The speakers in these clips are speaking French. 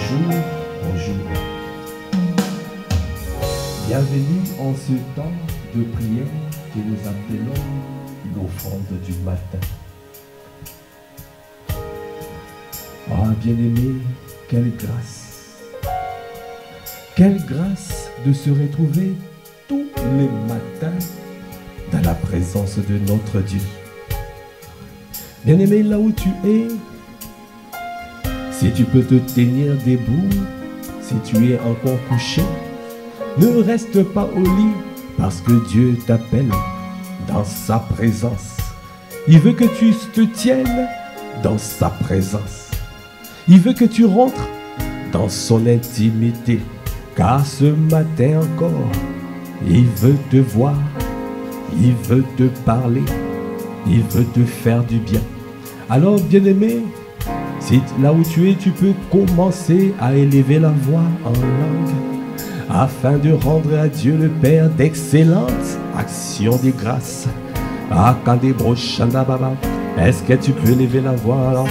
Bonjour, bonjour. Bienvenue en ce temps de prière que nous appelons l'offrande du matin. Ah, bien-aimé, quelle grâce! Quelle grâce de se retrouver tous les matins dans la présence de notre Dieu. Bien-aimé, là où tu es, si tu peux te tenir debout, si tu es encore couché, ne reste pas au lit parce que Dieu t'appelle dans sa présence. Il veut que tu te tiennes dans sa présence. Il veut que tu rentres dans son intimité. Car ce matin encore, il veut te voir, il veut te parler, il veut te faire du bien. Alors, bien-aimé, si là où tu es, tu peux commencer à élever la voix en langue afin de rendre à Dieu le Père d'excellentes actions de grâce. Ah, est-ce que tu peux élever la voix alors?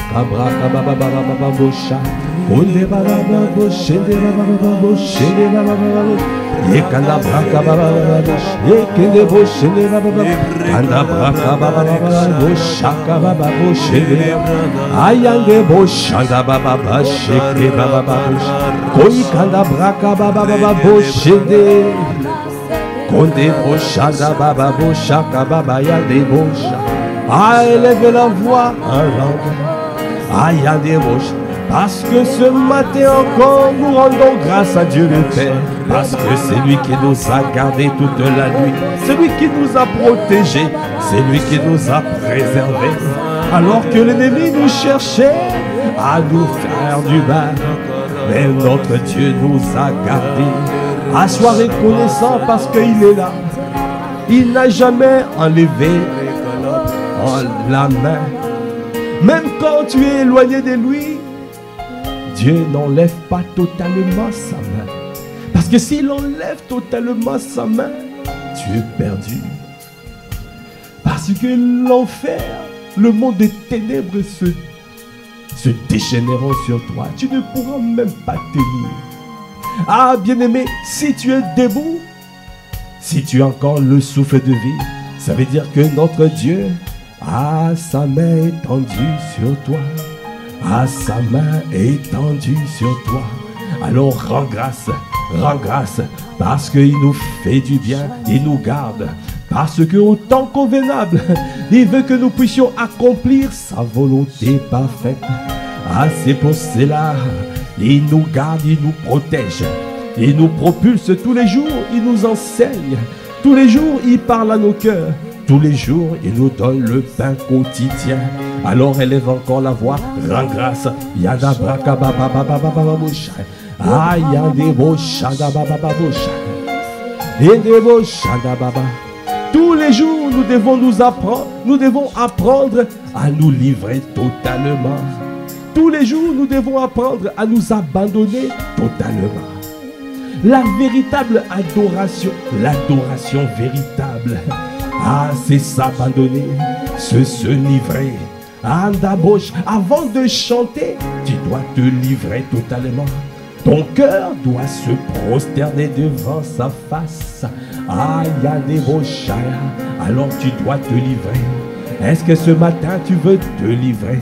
Ah, élève la voix en langue. Aïe, parce que ce matin encore, nous rendons grâce à Dieu le Père. Parce que c'est lui qui nous a gardés toute la nuit. C'est lui qui nous a protégés. C'est lui qui nous a préservés. Alors que l'ennemi nous cherchait à nous faire du mal. Mais notre Dieu nous a gardés. Ah, sois reconnaissant parce qu'il est là. Il n'a jamais enlevé la main. Même quand tu es éloigné de lui, Dieu n'enlève pas totalement sa main. Parce que s'il enlève totalement sa main, tu es perdu. Parce que l'enfer, le monde des ténèbres se déchaîneront sur toi. Tu ne pourras même pas tenir. Ah, bien-aimé, si tu es debout, si tu as encore le souffle de vie, ça veut dire que notre Dieu a sa main étendue sur toi. A sa main étendue sur toi. Alors rends grâce, parce qu'il nous fait du bien, il nous garde. Parce qu'au temps convenable, il veut que nous puissions accomplir sa volonté parfaite. Ah, c'est pour cela, il nous garde, il nous protège. Il nous propulse tous les jours, il nous enseigne. Tous les jours, il parle à nos cœurs. Tous les jours, il nous donne le pain quotidien. Alors élève encore la voix, rends grâce. Yada braka baba baba baba boucha. Ah, yande boucha baba baba boucha. Yande boucha baba. Tous les jours, nous devons apprendre à nous livrer totalement. Tous les jours, nous devons apprendre à nous abandonner totalement. La véritable adoration, l'adoration véritable. Ah, c'est s'abandonner, c'est se livrer. Ah, d'abord, avant de chanter, tu dois te livrer totalement. Ton cœur doit se prosterner devant sa face. Ah, il y a des rochers. Alors tu dois te livrer. Est-ce que ce matin tu veux te livrer?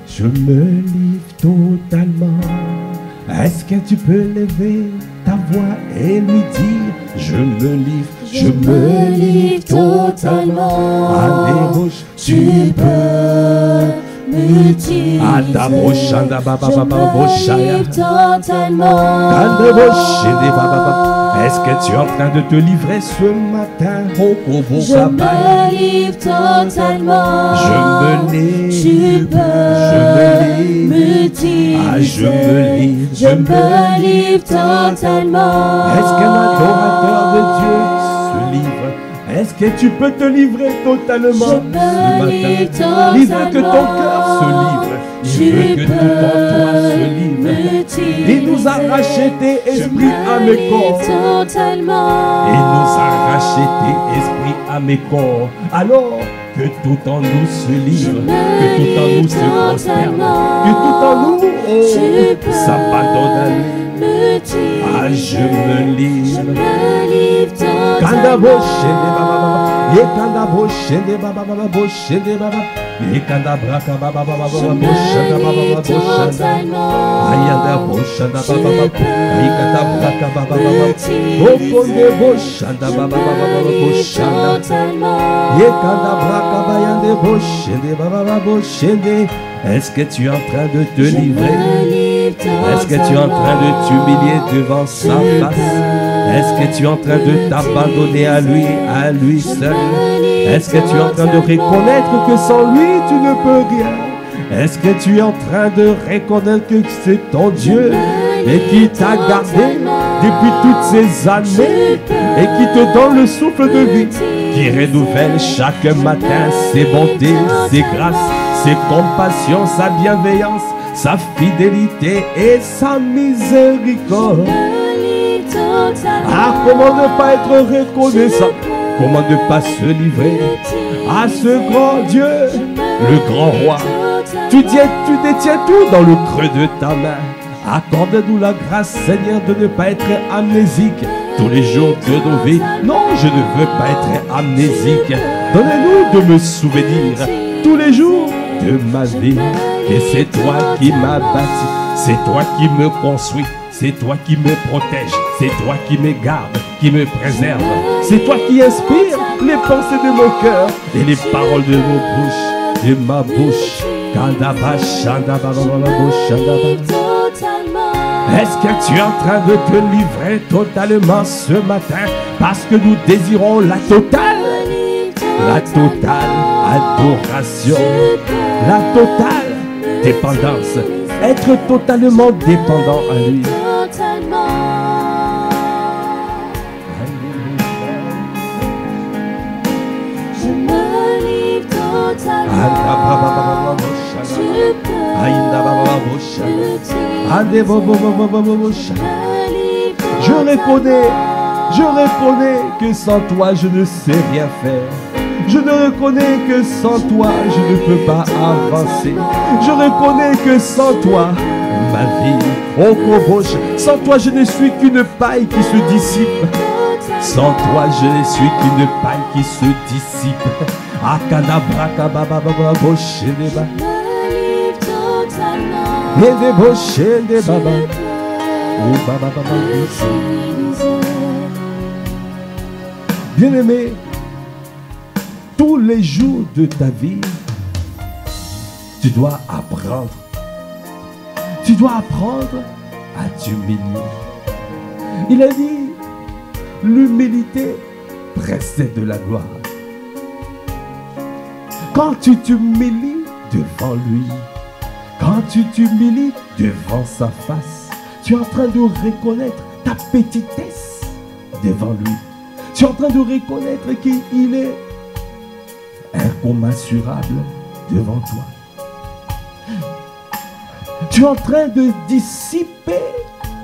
Je me livre totalement. Est-ce que tu peux lever ta voix et lui dire je me livre, je me livre totalement. Allez, tu peux me dire je me livre totalement. Est-ce que tu es en train de te livrer ce matin? Je me livre totalement. Je me livre. Tu peux me dire je me livre totalement. Est-ce qu'un adorateur de Dieu se livre? Est-ce que tu peux te livrer totalement ce matin? Il veut que ton cœur se livre. Il veut que tout en toi se livre. Il nous a racheté esprit, âme et corps. Totalement. Il nous a racheté esprit, âme et corps. Alors, Que tout en nous se livre, que tout en nous se prosterne, que tout en nous s'abandonne à lui. Ah, je me livre. Kandabo shende baba baba, ye kandabo shende baba baba bo shende baba, ye kandabra baba baba baba bo shende baba baba bo shende, ayanda bo shende baba baba, ye kandabra baba baba, bo konde bo shende baba baba bo shende, ye kandabra baba yande bo shende baba baba bo shende. Est-ce que tu es en train de te livrer? Est-ce que tu es en train de t'humilier devant sa face? Est-ce que tu es en train de t'abandonner à lui seul? Est-ce que tu es en train de reconnaître que sans lui, tu ne peux rien? Est-ce que tu es en train de reconnaître que c'est ton Dieu et qui t'a gardé depuis toutes ces années et qui te donne le souffle de vie, qui renouvelle chaque matin ses bontés, ses grâces, ses compassions, sa bienveillance, sa fidélité et sa miséricorde? Ah, comment ne pas être reconnaissant? Comment ne pas se livrer à ce grand Dieu, le grand roi? Tu détiens tout dans le creux de ta main. Accorde-nous la grâce, Seigneur, de ne pas être amnésique tous les jours de nos vies. Non, je ne veux pas être amnésique. Donnez-nous de me souvenir tous les jours de ma vie que c'est toi qui m'as bâti, c'est toi qui me construis, c'est toi qui me protège, c'est toi qui me garde, qui me préserve, c'est toi qui inspire les pensées de mon cœur et les paroles de ma bouche. Est-ce que tu es en train de te livrer totalement ce matin? Parce que nous désirons la totale adoration, la totale dépendance, être totalement dépendant à lui. Je me livre totalement. Je reconnais que sans toi je ne sais rien faire. Je reconnais que sans toi je ne peux pas avancer. Je reconnais que sans toi ma vie, oh Kobosh, sans toi je ne suis qu'une paille qui se dissipe. Sans toi je ne suis qu'une paille qui se dissipe. Akadabra kabababa boshedeba. Nede boshedeba. Oh baba baba. Bien-aimé, tous les jours de ta vie, tu dois apprendre. Tu dois apprendre à t'humilier. Il a dit, l'humilité précède la gloire. Quand tu t'humilies devant lui, quand tu t'humilies devant sa face, tu es en train de reconnaître ta petitesse devant lui. Tu es en train de reconnaître qu'il est incommensurable devant toi. Tu es en train de dissiper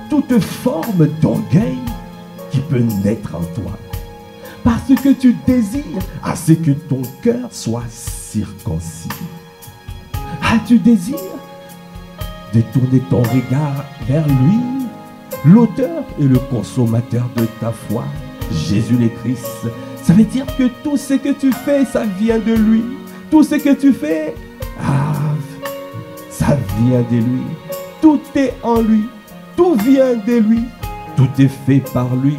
toute forme d'orgueil qui peut naître en toi. Parce que tu désires à ce que ton cœur soit circoncis. Ah, tu désires de tourner ton regard vers lui, l'auteur et le consommateur de ta foi, Jésus le Christ. Ça veut dire que tout ce que tu fais, ça vient de lui. Tout ce que tu fais, ça vient de lui. Tout est en lui. Tout vient de lui. Tout est fait par lui.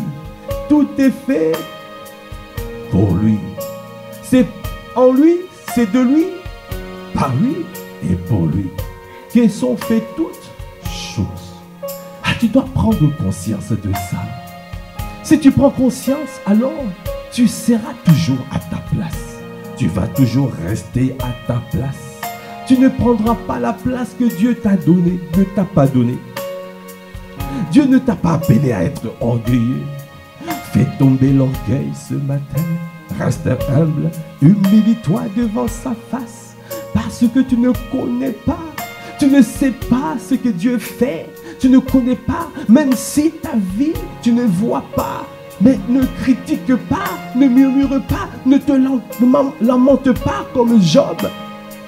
Tout est fait pour lui. C'est en lui, c'est de lui, par lui et pour lui que sont faites toutes choses. Ah, tu dois prendre conscience de ça. Si tu prends conscience, alors tu seras toujours à ta place. Tu vas toujours rester à ta place. Tu ne prendras pas la place que Dieu t'a donnée, ne t'a pas donnée. Dieu ne t'a pas appelé à être orgueilleux. Fais tomber l'orgueil ce matin. Reste humble. Humilie-toi devant sa face. Parce que tu ne connais pas. Tu ne sais pas ce que Dieu fait. Tu ne connais pas. Même si ta vie, tu ne vois pas Mais ne critique pas, ne murmure pas, ne te lamente pas comme Job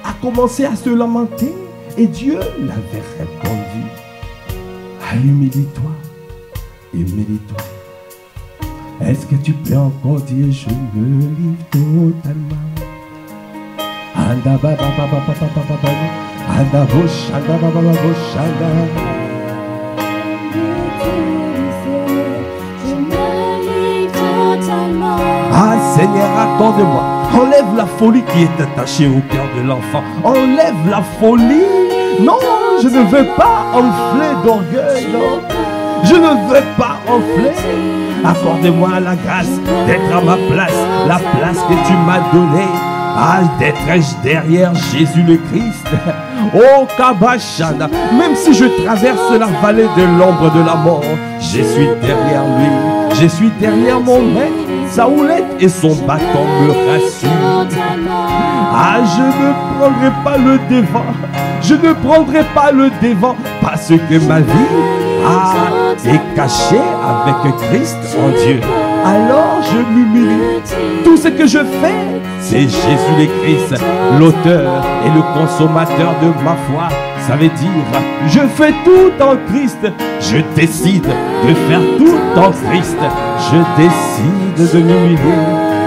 a commencé à se lamenter. Et Dieu l'avait répondu. Humilie-toi et humilie-toi. Est-ce que tu peux encore dire je me livre totalement? Anda ba ba ba ba ba ba ba ba anda bush anda ba ba ba bush anda. Je me livre totalement. Ah Seigneur, accorde-moi. Enlève la folie qui est attachée au cœur de l'enfant. Enlève la folie. Non, je ne veux pas enfler d'orgueil. Non. Je ne veux pas enfler. Accorde-moi la grâce d'être à ma place, la place que tu m'as donnée. Ah, d'être derrière Jésus le Christ. Oh, Kabashana. Même si je traverse la vallée de l'ombre de la mort, je suis derrière lui. Je suis derrière mon maître. Sa houlette et son bâton me rassurent. Ah, je ne prendrai pas le devant. Je ne prendrai pas le devant parce que ma vie est cachée avec Christ en Dieu. Alors je m'humilie. Tout ce que je fais, c'est Jésus le Christ, l'auteur et le consommateur de ma foi. Ça veut dire, je fais tout en Christ. Je décide de faire tout en Christ. Je décide de m'humilier.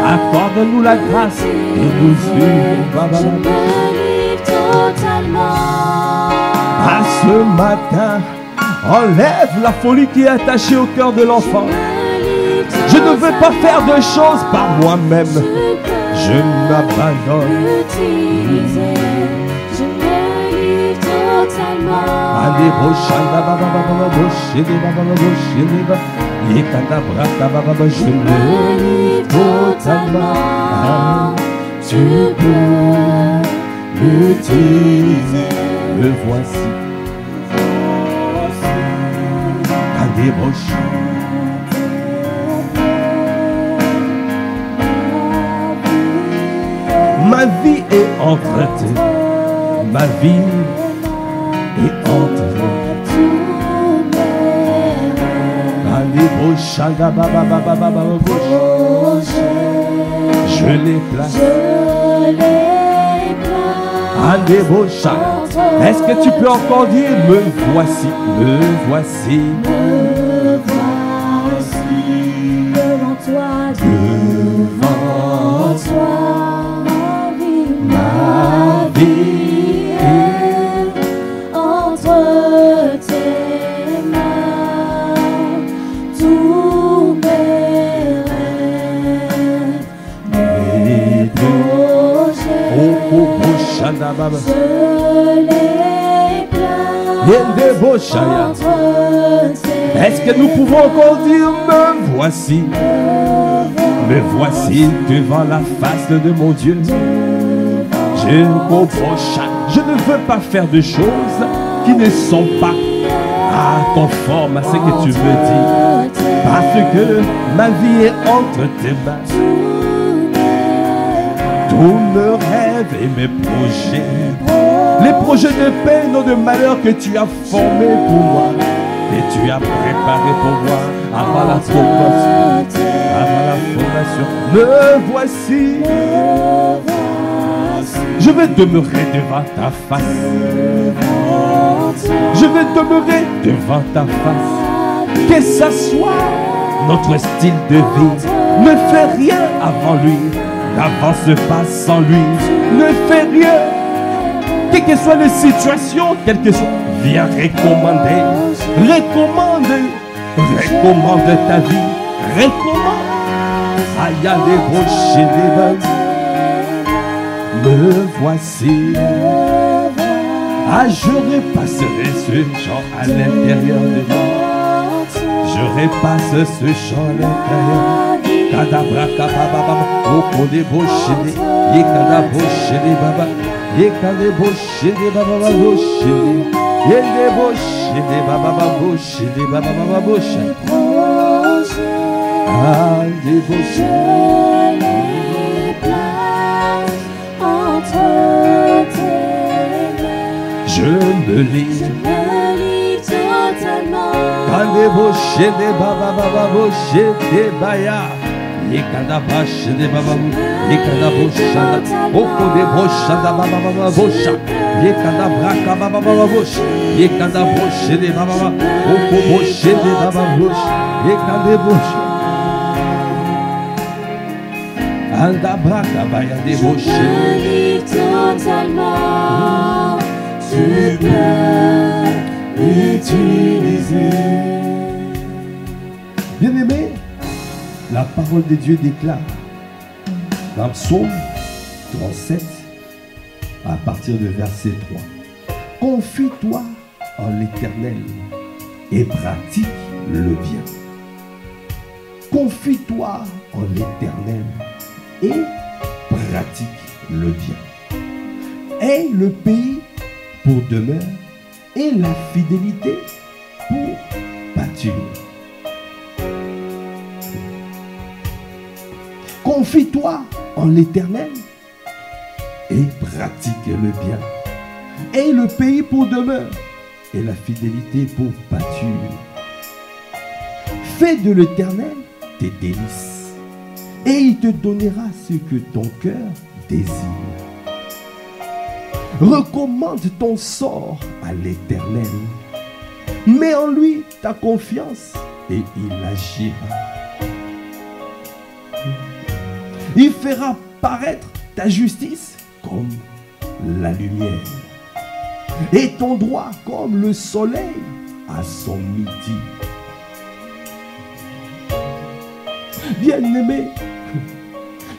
Accorde-nous la grâce et nous unir. À ce matin, enlève la folie qui est attachée au cœur de l'enfant. Je ne veux pas faire de choses par moi-même. Je m'abandonne. Allez, Rochanda, Baba, Baba, Boshede, Baba, Boshede, Yekanda, Brata, Baba, je me livre totalement. Tu peux l'utiliser. Le voici. Allez, Rochanda. Ma vie est entre tes mains. Ma vie est entre tes mains. Allez, Boshanda, Baba, Baba, Baba, je les place. Allez, Boshanda. Est-ce que tu peux encore dire me voici, me voici. Me voici devant toi, Devant toi. ma vie est entre tes mains, tous mes rêves, mes projets, je les place entre tes mains. Est-ce que nous pouvons encore dire me voici? Me voici devant la face de mon Dieu. Je ne veux pas faire de choses qui ne sont pas conformes à ce que tu veux dire. Parce que ma vie est entre tes mains. Tous mes rêves et mes projets. Les projets de paix, non de malheur que tu as formés pour moi. Et tu as préparé pour moi avant la fondation. Avant la fondation. Me voici. Je vais demeurer devant ta face. Je vais demeurer devant ta face. Que ce soit notre style de vie. Ne fais rien avant lui. N'avance pas sans lui. Ne fais rien. Quelles que soient les situations, quelles que soient, viens recommander. Recommande. Recommande ta vie. Recommande. Aïe, allez, rocher des mains. Me voici. Ah, je repasserai ce chant à l'intérieur de moi. Je repasse ce chant à l'intérieur. Kadabra kababa, oko de boshede, yekada boshede baba, yekade boshede baba boshede, yende boshede baba boshede baba boshede. Ah, de boshede. Je me livre totalement. Totalement, tu peux l'utiliser. Bien-aimé, la parole de Dieu déclare dans Psaume 37, à partir du verset 3, confie-toi en l'Éternel et pratique le bien. Confie-toi en l'Éternel et pratique le bien. Aie le pays pour demeure et la fidélité pour pâture. Confie-toi en l'Éternel et pratique le bien. Aie le pays pour demeure et la fidélité pour pâture. Fais de l'Éternel tes délices et il te donnera ce que ton cœur désire. Recommande ton sort à l'Éternel. Mets en lui ta confiance et il agira. Il fera paraître ta justice comme la lumière et ton droit comme le soleil à son midi. Bien-aimé,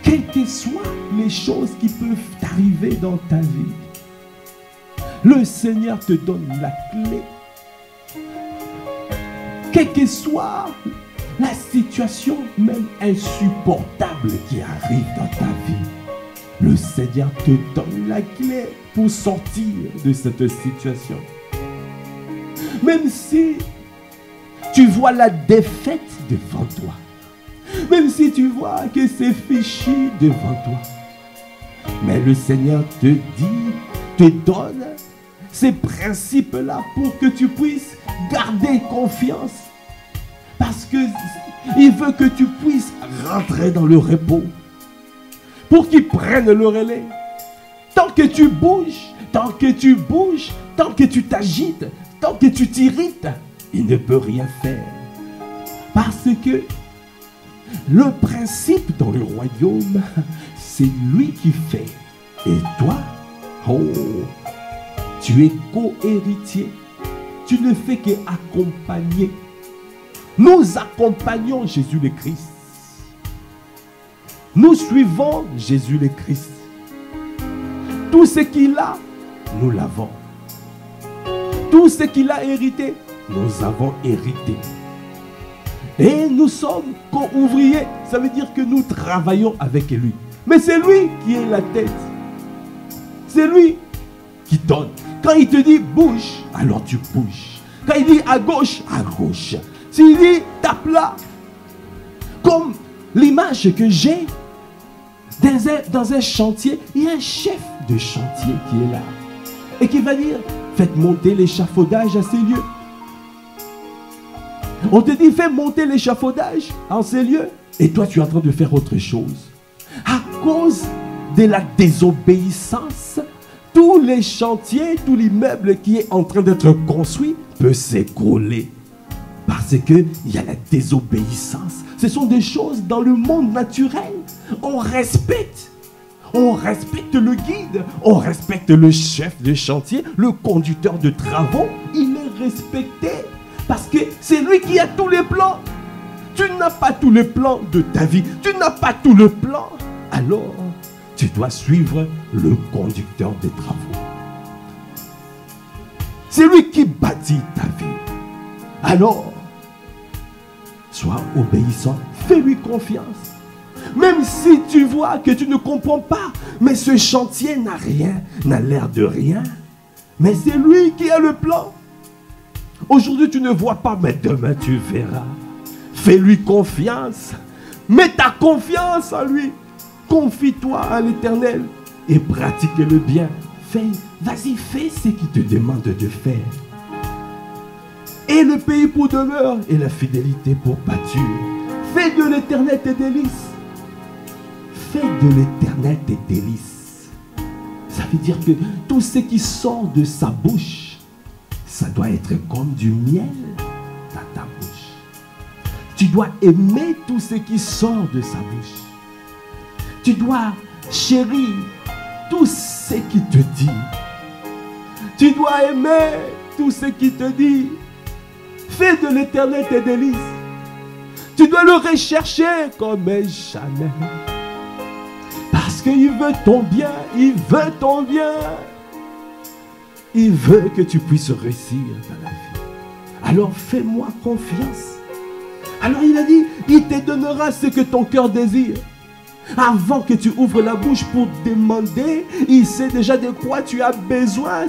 quelles que soient les choses qui peuvent t'arriver dans ta vie, le Seigneur te donne la clé. Quelle que soit la situation même insupportable qui arrive dans ta vie, le Seigneur te donne la clé pour sortir de cette situation. Même si tu vois la défaite devant toi, même si tu vois que c'est fichu devant toi, mais le Seigneur te dit, te donne ces principes-là pour que tu puisses garder confiance. Parce qu'il veut que tu puisses rentrer dans le repos. Pour qu'il prenne le relais. Tant que tu bouges, tant que tu t'agites, tant que tu t'irrites, il ne peut rien faire. Parce que le principe dans le royaume, c'est lui qui fait. Et toi, oh, tu es co-héritier. Tu ne fais qu'accompagner. Nous accompagnons Jésus le Christ. Nous suivons Jésus le Christ. Tout ce qu'il a, nous l'avons. Tout ce qu'il a hérité, nous avons hérité. Et nous sommes co-ouvriers. Ça veut dire que nous travaillons avec lui. Mais c'est lui qui est la tête. C'est lui qui donne. Quand il te dit bouge, alors tu bouges. Quand il dit à gauche, à gauche. S'il dit tape là, comme l'image que j'ai dans un chantier, il y a un chef de chantier qui est là et qui va dire faites monter l'échafaudage à ces lieux. On te dit fais monter l'échafaudage en ces lieux et toi tu es en train de faire autre chose. À cause de la désobéissance, tous les chantiers, tout l'immeuble qui est en train d'être construit peut s'écrouler. Parce qu'il y a la désobéissance. Ce sont des choses dans le monde naturel. On respecte le guide, on respecte le chef de chantier, le conducteur de travaux. Il est respecté parce que c'est lui qui a tous les plans. Tu n'as pas tous les plans de ta vie. Tu n'as pas tout le plan. Alors, tu dois suivre le conducteur des travaux. C'est lui qui bâtit ta vie. Alors, sois obéissant, fais-lui confiance. Même si tu vois que tu ne comprends pas, mais ce chantier n'a l'air de rien. Mais c'est lui qui a le plan. Aujourd'hui, tu ne vois pas, mais demain, tu verras. Fais-lui confiance. Mets ta confiance en lui. Confie-toi à l'Éternel et pratique le bien. Vas-y, fais ce qu'il te demande de faire. Et le pays pour demeure et la fidélité pour pâture. Fais de l'Éternel tes délices. Fais de l'Éternel tes délices. Ça veut dire que tout ce qui sort de sa bouche, ça doit être comme du miel dans ta bouche. Tu dois aimer tout ce qui sort de sa bouche. Tu dois chérir tout ce qui te dit. Tu dois aimer tout ce qui te dit. Fais de l'Éternel tes délices. Tu dois le rechercher comme jamais. Parce qu'il veut ton bien. Il veut ton bien. Il veut que tu puisses réussir dans la vie. Alors fais-moi confiance. Alors il a dit, il te donnera ce que ton cœur désire. Avant que tu ouvres la bouche pour demander, il sait déjà de quoi tu as besoin.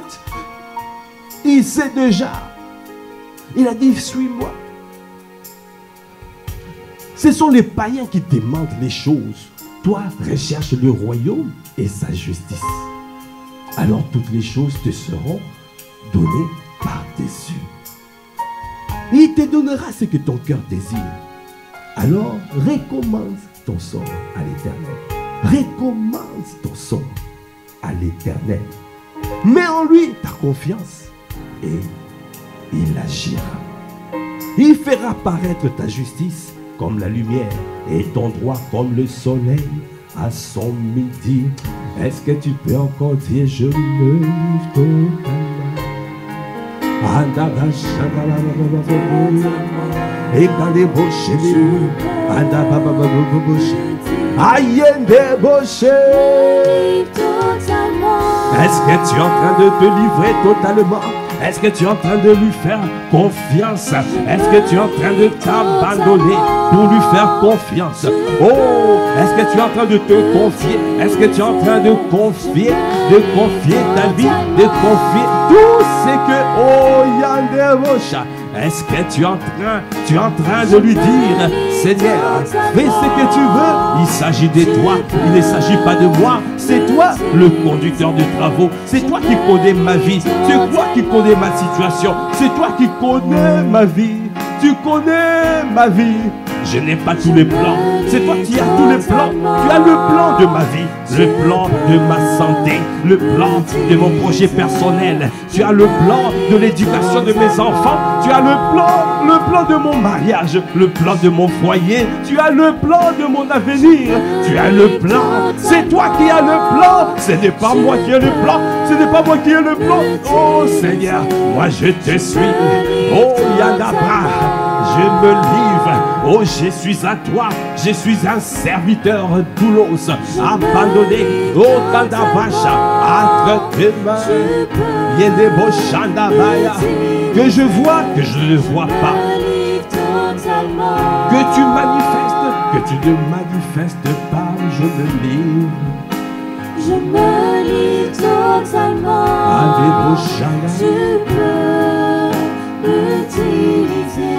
Il sait déjà. Il a dit, suis-moi. Ce sont les païens qui demandent les choses. Toi, recherche le royaume et sa justice. Alors toutes les choses te seront données par-dessus. Il te donnera ce que ton cœur désire. Alors, recommande ton sort à l'Éternel. Recommande ton sort à l'Éternel. Mets en lui ta confiance et il agira. Il fera paraître ta justice comme la lumière et ton droit comme le soleil à son midi. Est-ce que tu peux encore dire je me livre totalement? Et dans les bouches, est-ce que tu es en train de te livrer totalement? Est-ce que tu es en train de lui faire confiance? Est-ce que tu es en train de t'abandonner pour lui faire confiance? Oh, est-ce que tu es en train de te confier? Est-ce que tu es en train de confier ta vie, de confier tout ce que... Oh, Yandevosha. Est-ce que tu es en train de lui dire, Seigneur, fais ce que tu veux. Il s'agit de toi, il ne s'agit pas de moi. C'est toi le conducteur de travaux. C'est toi qui connais ma vie. C'est toi qui connais ma situation. C'est toi qui connais ma vie. Tu connais ma vie. Je n'ai pas tous les plans. C'est toi qui as tous les plans. Tu as le plan de ma vie, le plan de ma santé, le plan de mon projet personnel. Tu as le plan de l'éducation de mes enfants. Tu as le plan de mon mariage, le plan de mon foyer. Tu as le plan de mon avenir. Tu as le plan. C'est toi qui as le plan. Ce n'est pas moi qui ai le plan. Ce n'est pas moi qui ai le plan. Oh Seigneur, moi je te suis. Oh Yandabra, je me livre. Oh, je suis à toi, je suis un serviteur doulos, abandonné, oh, Tandavacha, entre tes mains, Yendeboshandabaya, que je vois, que je ne vois pas, que tu manifestes, que tu ne manifestes pas, je me livre. Je me livre totalement, tu peux m'utiliser.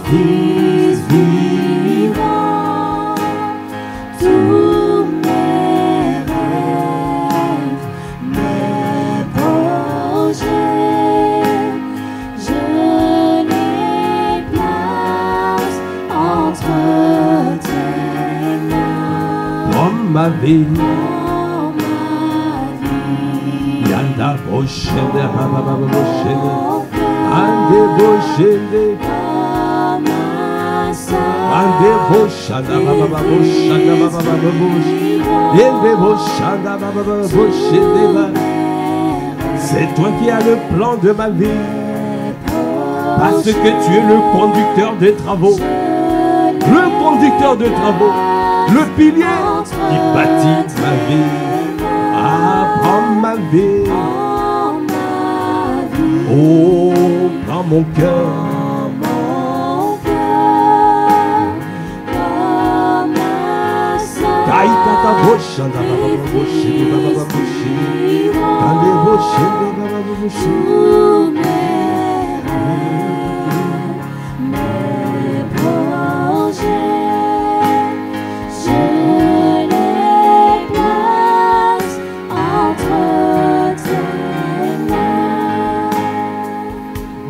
Fils vivant, tous mes rêves, mes projets, je les place entre tes mains. Comme ma vie, Yanda Boshende, Baba Boshende, Ande Boshende. C'est toi qui as le plan de ma vie. Parce que tu es le conducteur des travaux. Le conducteur de travaux. Le pilier qui bâtit ma vie. Ah, prends ma vie. Oh, prends mon cœur. Mes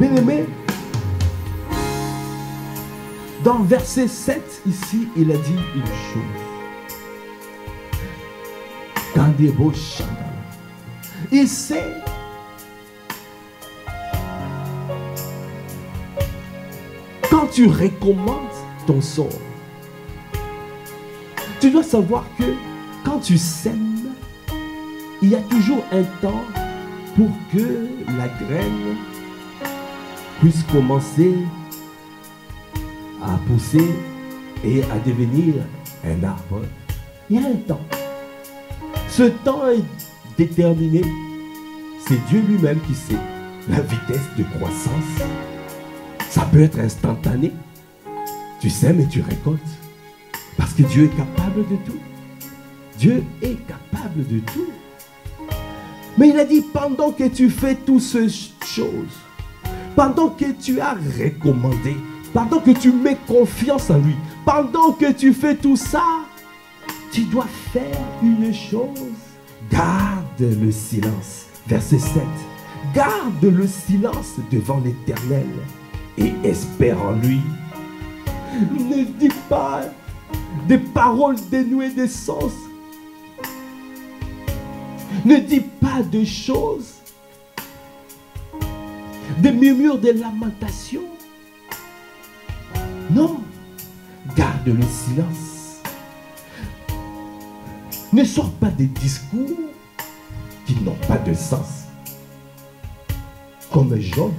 Bien-aimé, dans verset 7, ici, il a dit une chose. Kandebo Chandala. Il sait quand tu recommandes ton sort, tu dois savoir que quand tu sèmes, il y a toujours un temps pour que la graine puisse commencer à pousser et à devenir un arbre. Il y a un temps. Ce temps est déterminé. C'est Dieu lui-même qui sait la vitesse de croissance. Ça peut être instantané. Tu sèmes et tu récoltes. Parce que Dieu est capable de tout. Dieu est capable de tout. Mais il a dit, pendant que tu fais toutes ces choses, pendant que tu as recommandé, pendant que tu mets confiance en lui, pendant que tu fais tout ça, tu dois faire une chose. Garde le silence. Verset 7. Garde le silence devant l'Éternel et espère en lui. Ne dis pas des paroles dénuées de sens. Ne dis pas de choses, des murmures, des lamentations. Non, garde le silence. Ne sors pas des discours qui n'ont pas de sens. Comme Job,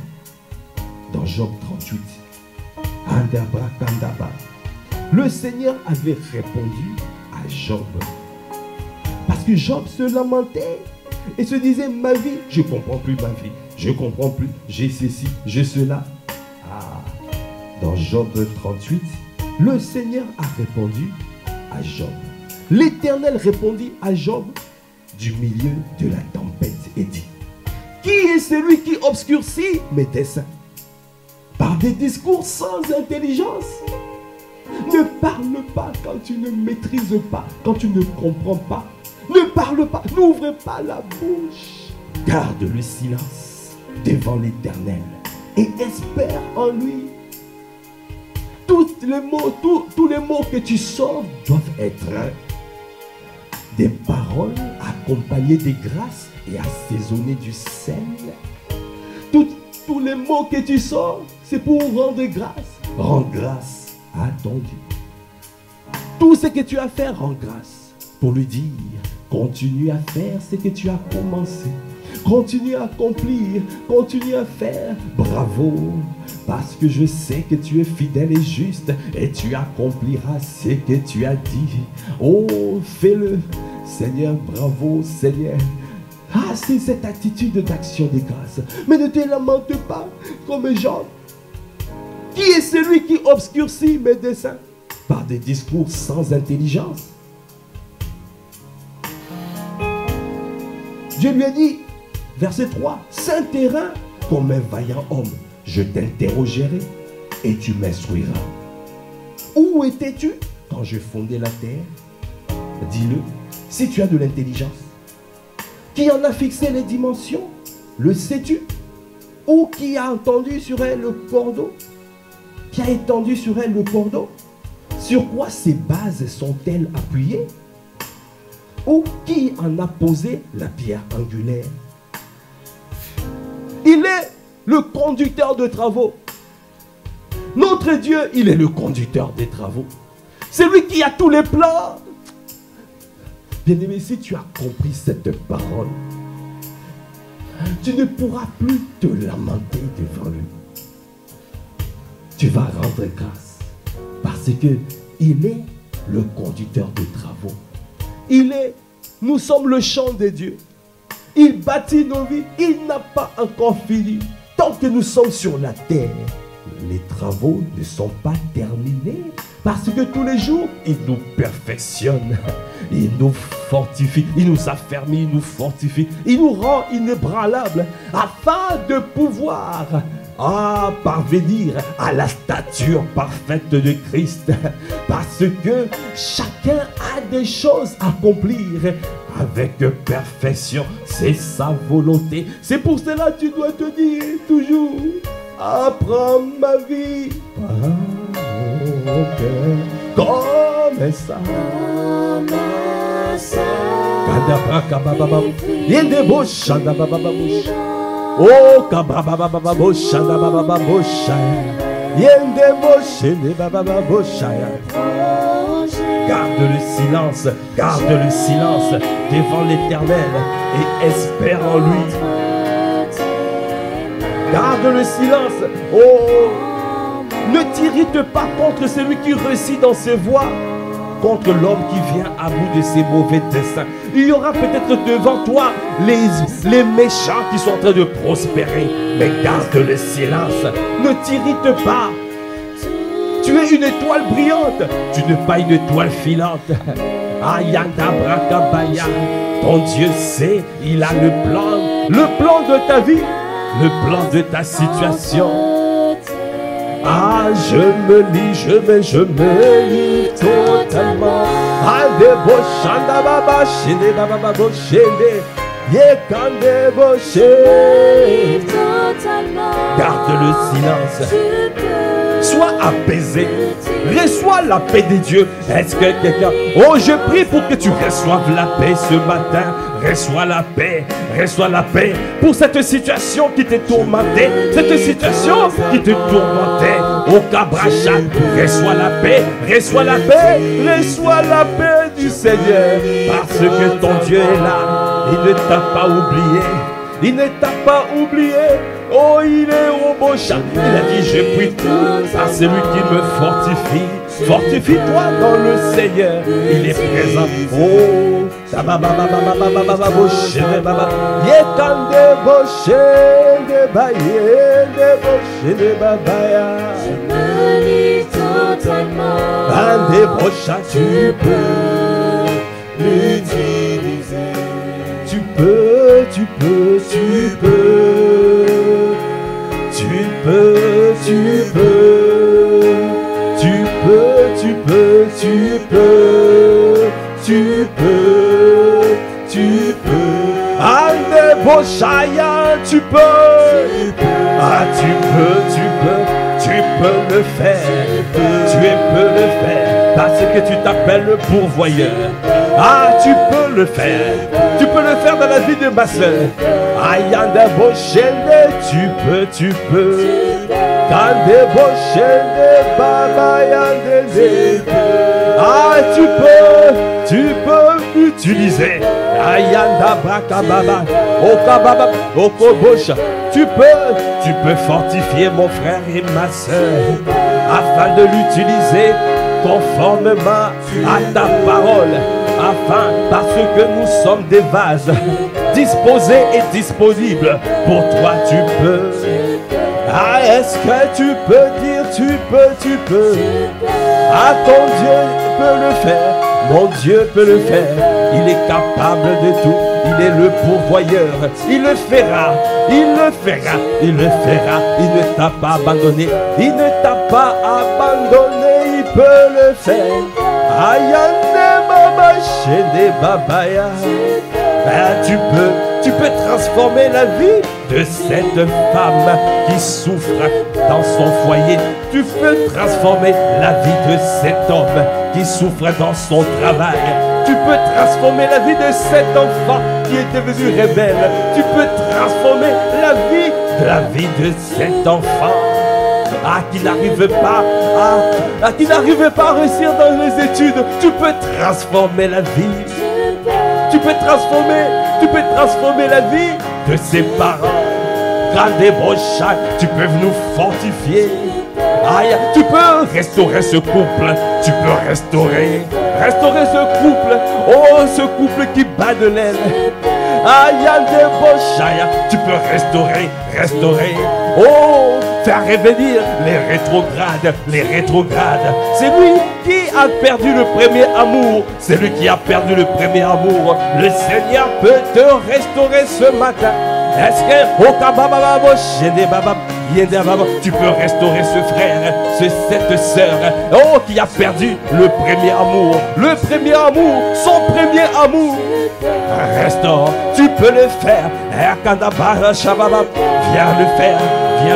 dans Job 38. Le Seigneur avait répondu à Job. Parce que Job se lamentait et se disait, ma vie, je ne comprends plus ma vie. Je ne comprends plus, j'ai ceci, j'ai cela. Ah, dans Job 38, le Seigneur a répondu à Job. L'Éternel répondit à Job du milieu de la tempête et dit, qui est celui qui obscurcit mes desseins par des discours sans intelligence? Ne parle pas quand tu ne maîtrises pas, quand tu ne comprends pas. Ne parle pas, n'ouvre pas la bouche. Garde le silence devant l'Éternel et espère en lui. Tous les mots que tu sors doivent être des paroles accompagnées des grâces et assaisonnées du sel. Tous les mots que tu sors, c'est pour rendre grâce. Rends grâce à ton Dieu. Tout ce que tu as fait, rends grâce. Pour lui dire, continue à faire ce que tu as commencé. Continue à accomplir, continue à faire. Bravo, parce que je sais que tu es fidèle et juste et tu accompliras ce que tu as dit. Oh, fais-le, Seigneur, bravo, Seigneur. Ah, c'est cette attitude d'action de grâce. Mais ne te lamente pas comme Job. Qui est celui qui obscurcit mes desseins par des discours sans intelligence? Dieu lui a dit, verset 3, Saint terrain, comme un vaillant homme, je t'interrogerai et tu m'instruiras. Où étais-tu quand je fondais la terre? Dis-le, si tu as de l'intelligence. Qui en a fixé les dimensions? Le sais-tu? Ou qui a entendu sur elle le cordeau? Qui a étendu sur elle le cordeau? Sur quoi ces bases sont-elles appuyées? Ou qui en a posé la pierre angulaire? Il est le conducteur de travaux. Notre Dieu, il est le conducteur des travaux. C'est lui qui a tous les plans. Bien-aimé, si tu as compris cette parole, tu ne pourras plus te lamenter devant lui. Tu vas rendre grâce parce que il est le conducteur de travaux. Nous sommes le champ de Dieu. Il bâtit nos vies. Il n'a pas encore fini. Tant que nous sommes sur la terre, les travaux ne sont pas terminés. Parce que tous les jours, il nous perfectionne. Il nous fortifie. Il nous affermit, il nous fortifie. Il nous rend inébranlables afin de pouvoir parvenir à la stature parfaite de Christ. Parce que chacun a des choses à accomplir avec perfection. C'est sa volonté. C'est pour cela que tu dois te dire toujours, Apprends ma vie par mon cœur. Comme ça. Oh, garde le silence devant l'Éternel et espère en lui. Garde le silence. Oh, ne t'irrite pas contre celui qui réussit dans ses voies, contre l'homme qui vient à bout de ses mauvais desseins. Il y aura peut-être devant toi les méchants qui sont en train de prospérer, mais garde le silence. Ne t'irrite pas. Tu es une étoile brillante, tu n'es pas une étoile filante. Ayanda Brakabaya, ton Dieu sait, il a le plan de ta vie, le plan de ta situation. Ah, je me lis totalement. Adeboshanda baba shende baba boshende. Yekande boshe. Garde le silence. Sois apaisé. Reçois la paix de Dieu. Est-ce que quelqu'un... Oh, je prie pour que tu reçoives la paix ce matin. Reçois la paix. Reçois la paix pour cette situation qui t'est tourmentée. Cette situation qui te tourmentait. Au Cabracha, reçois la paix. Reçois la paix. Reçois la paix du Seigneur. Parce que ton Dieu est là. Il ne t'a pas oublié. Il ne t'a pas oublié. Oh, il est au beau chat. Il a dit, je prie par celui qui me fortifie. Fortifie-toi dans le Seigneur. Il est présent. Oh, je me lis totalement. Tu peux l'utiliser. Tu peux. Tu peux le faire. Tu peux le faire parce que tu t'appelles le pourvoyeur. Ah, tu peux le faire. Tu peux le faire dans la vie de ma soeur. Ayanda boshende, tu peux. Kande boshende, baba yandende. Ah, tu peux utiliser. Ayanda brakababa, okababa, okobosha. Tu peux fortifier mon frère et ma soeur afin de l'utiliser conformément à ta parole. Parce que nous sommes des vases disposés et disponibles. Pour toi, tu peux. Ah, est-ce que tu peux dire tu peux. Ah, ton Dieu peut le faire. Mon Dieu peut le faire. Il est capable de tout. Il est le pourvoyeur. Il le fera. Il ne t'a pas abandonné. Il ne t'a pas abandonné. Il peut le faire. Ayane mama shende babaya. Tu peux transformer la vie de cette femme qui souffre dans son foyer. Tu peux transformer la vie de cet homme qui souffre dans son travail. Tu peux transformer la vie de cet enfant qui est devenu rebelle. Tu peux transformer la vie de cet enfant qui n'arrive pas à réussir dans les études. Tu peux transformer la vie. Tu peux transformer la vie de ses parents. Gardez vos chats, tu peux nous fortifier. Aïe, tu peux restaurer ce couple. Tu peux restaurer ce couple. Oh, ce couple qui bat de l'aile. Aïe, des vos chats, tu peux restaurer. Oh, faire revenir les rétrogrades. C'est lui qui a perdu le premier amour. C'est lui qui a perdu le premier amour. Le Seigneur peut te restaurer ce matin. Est-ce que tu peux restaurer ce frère, cette sœur, oh, qui a perdu le premier amour, son premier amour. Restaure, tu peux le faire. Viens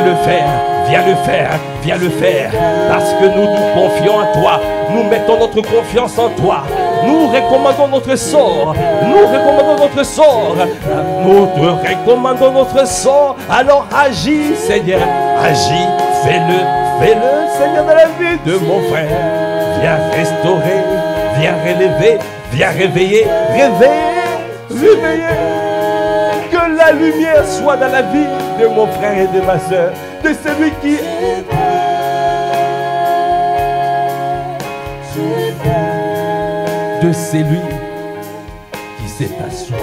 le faire. Viens le faire, viens le faire. Parce que nous nous confions en toi. Nous mettons notre confiance en toi. Nous recommandons notre sort. Nous recommandons notre sort. Nous te recommandons notre sort. Alors agis, Seigneur. Agis, fais-le, fais-le, Seigneur, dans la vie de mon frère. Viens restaurer, viens relever, viens réveiller, réveiller. Que la lumière soit dans la vie de mon frère et de ma soeur. De celui qui est de celui qui s'est assoupli.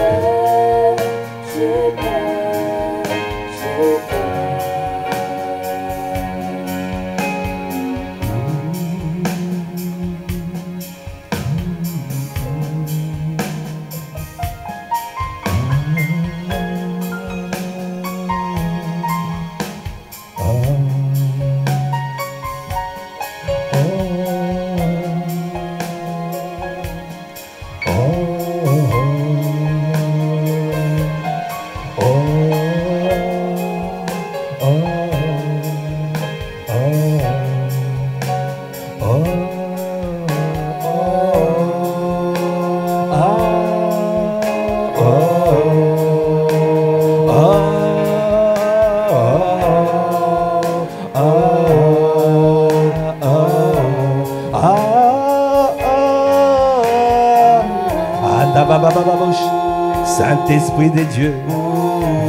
Saint-Esprit de Dieu,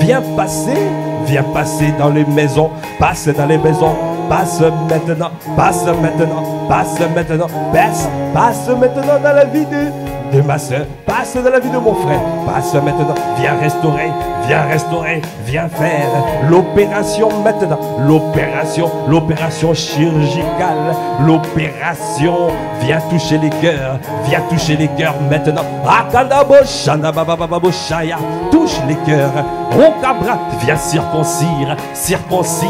viens passer dans les maisons, passe dans les maisons, passe maintenant, passe maintenant, passe maintenant, passe maintenant dans la vie de ma soeur, passe dans la vie de mon frère, passe maintenant, viens restaurer, viens faire l'opération maintenant, l'opération chirurgicale, l'opération, viens toucher les cœurs maintenant, touche les cœurs, Rokabra, viens circoncire, circoncis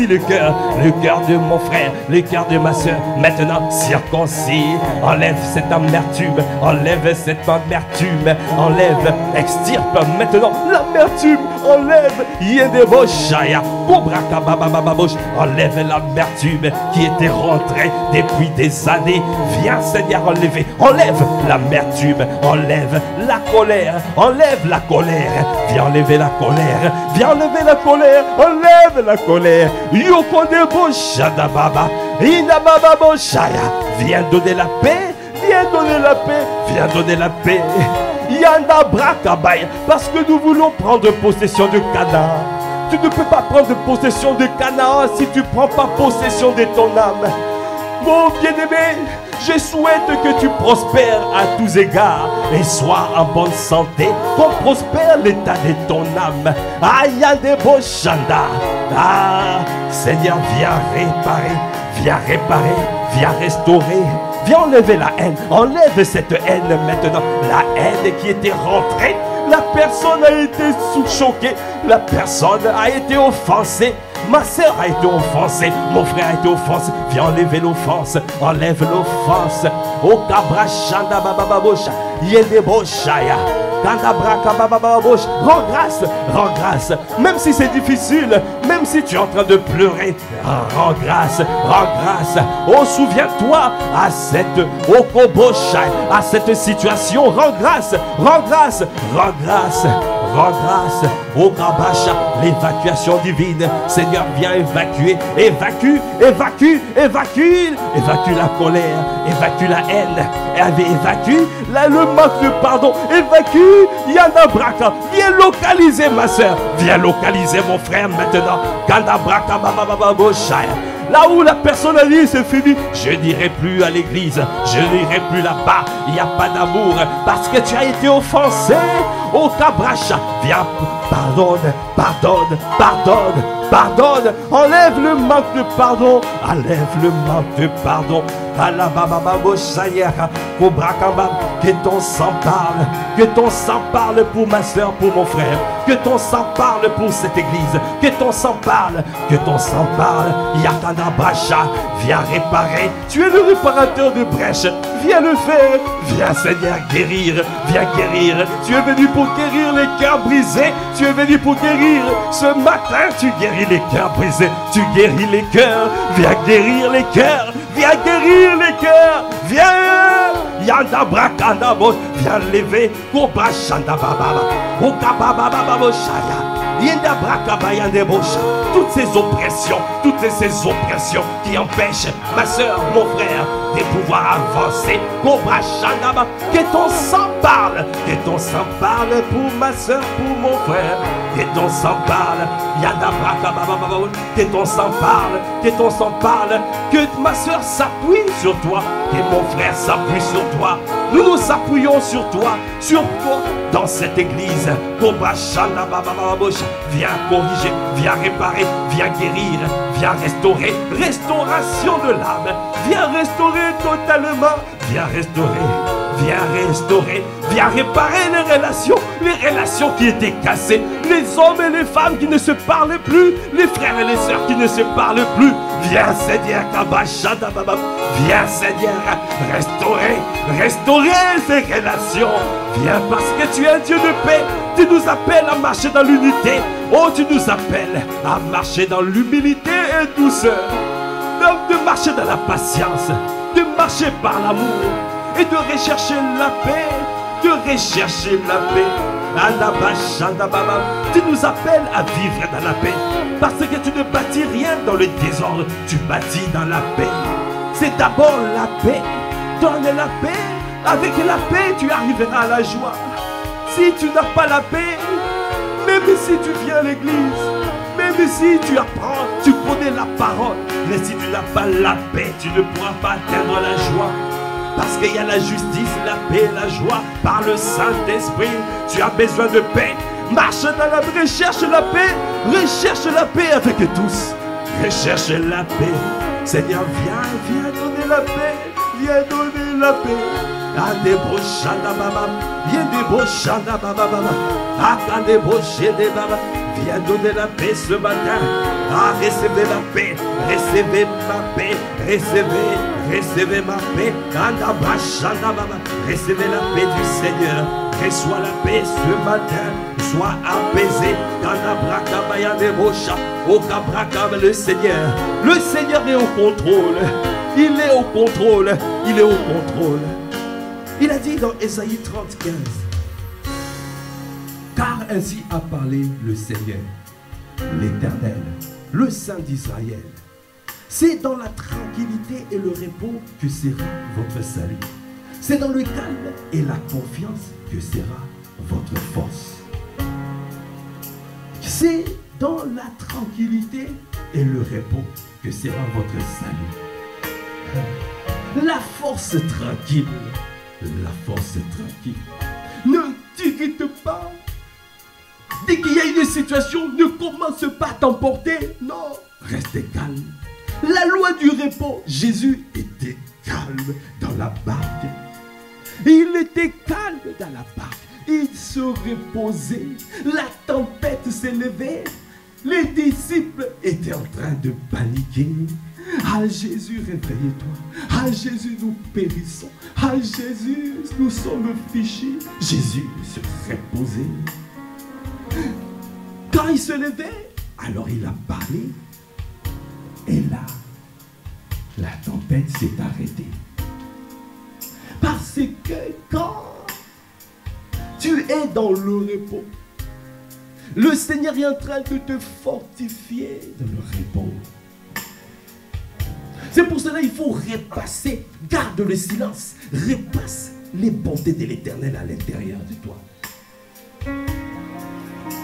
le cœur de mon frère, le cœur de ma soeur, maintenant circoncis, enlève cette amertume, enlève, extirpe maintenant l'amertume, enlève, enlève l'amertume qui était rentrée depuis des années, viens Seigneur enlève l'amertume, enlève la colère, viens enlever la colère, enlève la colère, Yokodebo Shadababa, Inababa Shaya, viens donner la paix, viens donner la paix, Yanda Brakabaya, parce que nous voulons prendre possession de Canaan. Tu ne peux pas prendre possession de Canaan si tu ne prends pas possession de ton âme. Mon bien-aimé, je souhaite que tu prospères à tous égards et sois en bonne santé, qu'on prospère l'état de ton âme. Ayadebo Shanda. Ah, Seigneur, viens réparer, viens restaurer. Viens enlever la haine, enlève cette haine maintenant, la haine qui était rentrée. La personne a été choquée, la personne a été offensée, ma soeur a été offensée, mon frère a été offensé. Viens enlever l'offense, enlève l'offense. O Kabra Shanda Babababosha, Yedebo Shaya. Rends grâce, même si c'est difficile, même si tu es en train de pleurer, rends grâce. Oh, souviens-toi à cette situation, rends grâce. Oh Kabasha, l'évacuation divine, Seigneur, viens évacuer, évacue la colère, évacue la haine, évacue le manque de pardon, évacue Yana Braka, viens localiser ma soeur, viens localiser mon frère maintenant, Kanda Braka Babababoshaya. Là où la personne a dit c'est fini, je n'irai plus à l'église, je n'irai plus là-bas, il n'y a pas d'amour parce que tu as été offensé. Oh Kabracha, viens, pardonne, Pardonne, enlève le manque de pardon, enlève le manque de pardon. Que ton sang parle, que ton sang parle pour ma soeur, pour mon frère, que ton sang parle pour cette église, que ton sang parle, que ton sang parle. Yatana Bracha, viens réparer, tu es le réparateur de brèches, viens le faire, viens Seigneur guérir, viens guérir. Tu es venu pour guérir les cœurs brisés, tu es venu pour guérir. Ce matin tu guéris les cœurs brisés, tu guéris les cœurs, viens guérir les cœurs, viens guérir les cœurs, viens. Yanda Brakanda, viens lever, Kobrachanda Baba, Okababa Boshaya. Toutes ces oppressions qui empêchent ma soeur, mon frère, de pouvoir avancer. Que ton sang parle, que ton sang parle pour ma soeur, pour mon frère. Que ton sang parle, que ton sang parle, que ton sang parle, que ma soeur s'appuie sur toi, que mon frère s'appuie sur toi. Nous nous appuyons sur toi dans cette église. Viens corriger, viens réparer, viens guérir, viens restaurer, restauration de l'âme, viens restaurer totalement, viens restaurer, viens réparer les relations qui étaient cassées, les hommes et les femmes qui ne se parlent plus, les frères et les sœurs qui ne se parlent plus. Viens Seigneur, viens Seigneur, restaurer ces relations. Viens parce que tu es un Dieu de paix. Tu nous appelles à marcher dans l'unité. Oh, tu nous appelles à marcher dans l'humilité et douceur. De marcher dans la patience, de marcher par l'amour et de rechercher la paix. Tu nous appelles à vivre dans la paix. Parce que tu ne bâtis rien dans le désordre, tu bâtis dans la paix. C'est d'abord la paix. Donne la paix. Avec la paix, tu arriveras à la joie. Si tu n'as pas la paix, même si tu viens à l'église, même si tu apprends, tu connais la parole, mais si tu n'as pas la paix, tu ne pourras pas atteindre la joie. Parce qu'il y a la justice, la paix, la joie par le Saint-Esprit. Tu as besoin de paix. Marche dans la paix, recherche la paix avec tous. Recherche la paix. Seigneur, viens donner la paix. Viens donner la paix. Viens donner la paix ce matin. Recevez la paix. Recevez ma paix. Recevez ma paix. Recevez la paix du Seigneur. Reçois la paix ce matin. Sois apaisé. Le Seigneur est au contrôle. Il est au contrôle. Il est au contrôle. Il a dit dans Ésaïe 30:15. Car ainsi a parlé le Seigneur, l'Éternel, le Saint d'Israël. C'est dans la tranquillité et le repos que sera votre salut. C'est dans le calme et la confiance que sera votre force. C'est dans la tranquillité et le repos que sera votre salut. La force tranquille. La force tranquille. Ne t'irrite pas. Dès qu'il y a une situation, ne commence pas à t'emporter. Non, reste calme. La loi du repos. Jésus était calme dans la barque. Il était calme dans la barque. Il se reposait. La tempête s'élevait. Les disciples étaient en train de paniquer. Ah Jésus, réveille-toi. Ah Jésus, nous périssons. Ah Jésus, nous sommes fichus. Jésus se reposait. Quand il se levait, alors il a parlé. Et là, la tempête s'est arrêtée. Parce que quand tu es dans le repos, le Seigneur est en train de te fortifier dans le repos. C'est pour cela qu'il faut repasser, garde le silence, repasse les bontés de l'Éternel à l'intérieur de toi.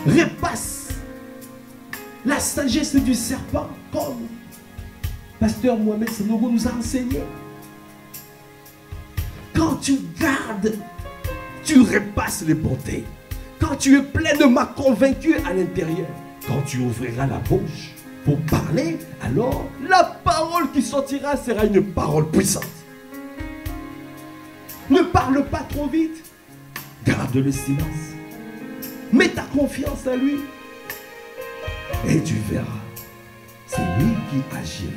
Repasse la sagesse du serpent comme Pasteur Mohamed Sanogo nous a enseigné. Quand tu gardes, tu repasses les bontés. Quand tu es pleinement convaincu à l'intérieur, quand tu ouvriras la bouche, pour parler, alors la parole qui sortira sera une parole puissante. Ne parle pas trop vite. Garde le silence. Mets ta confiance en lui. Et tu verras. C'est lui qui agira.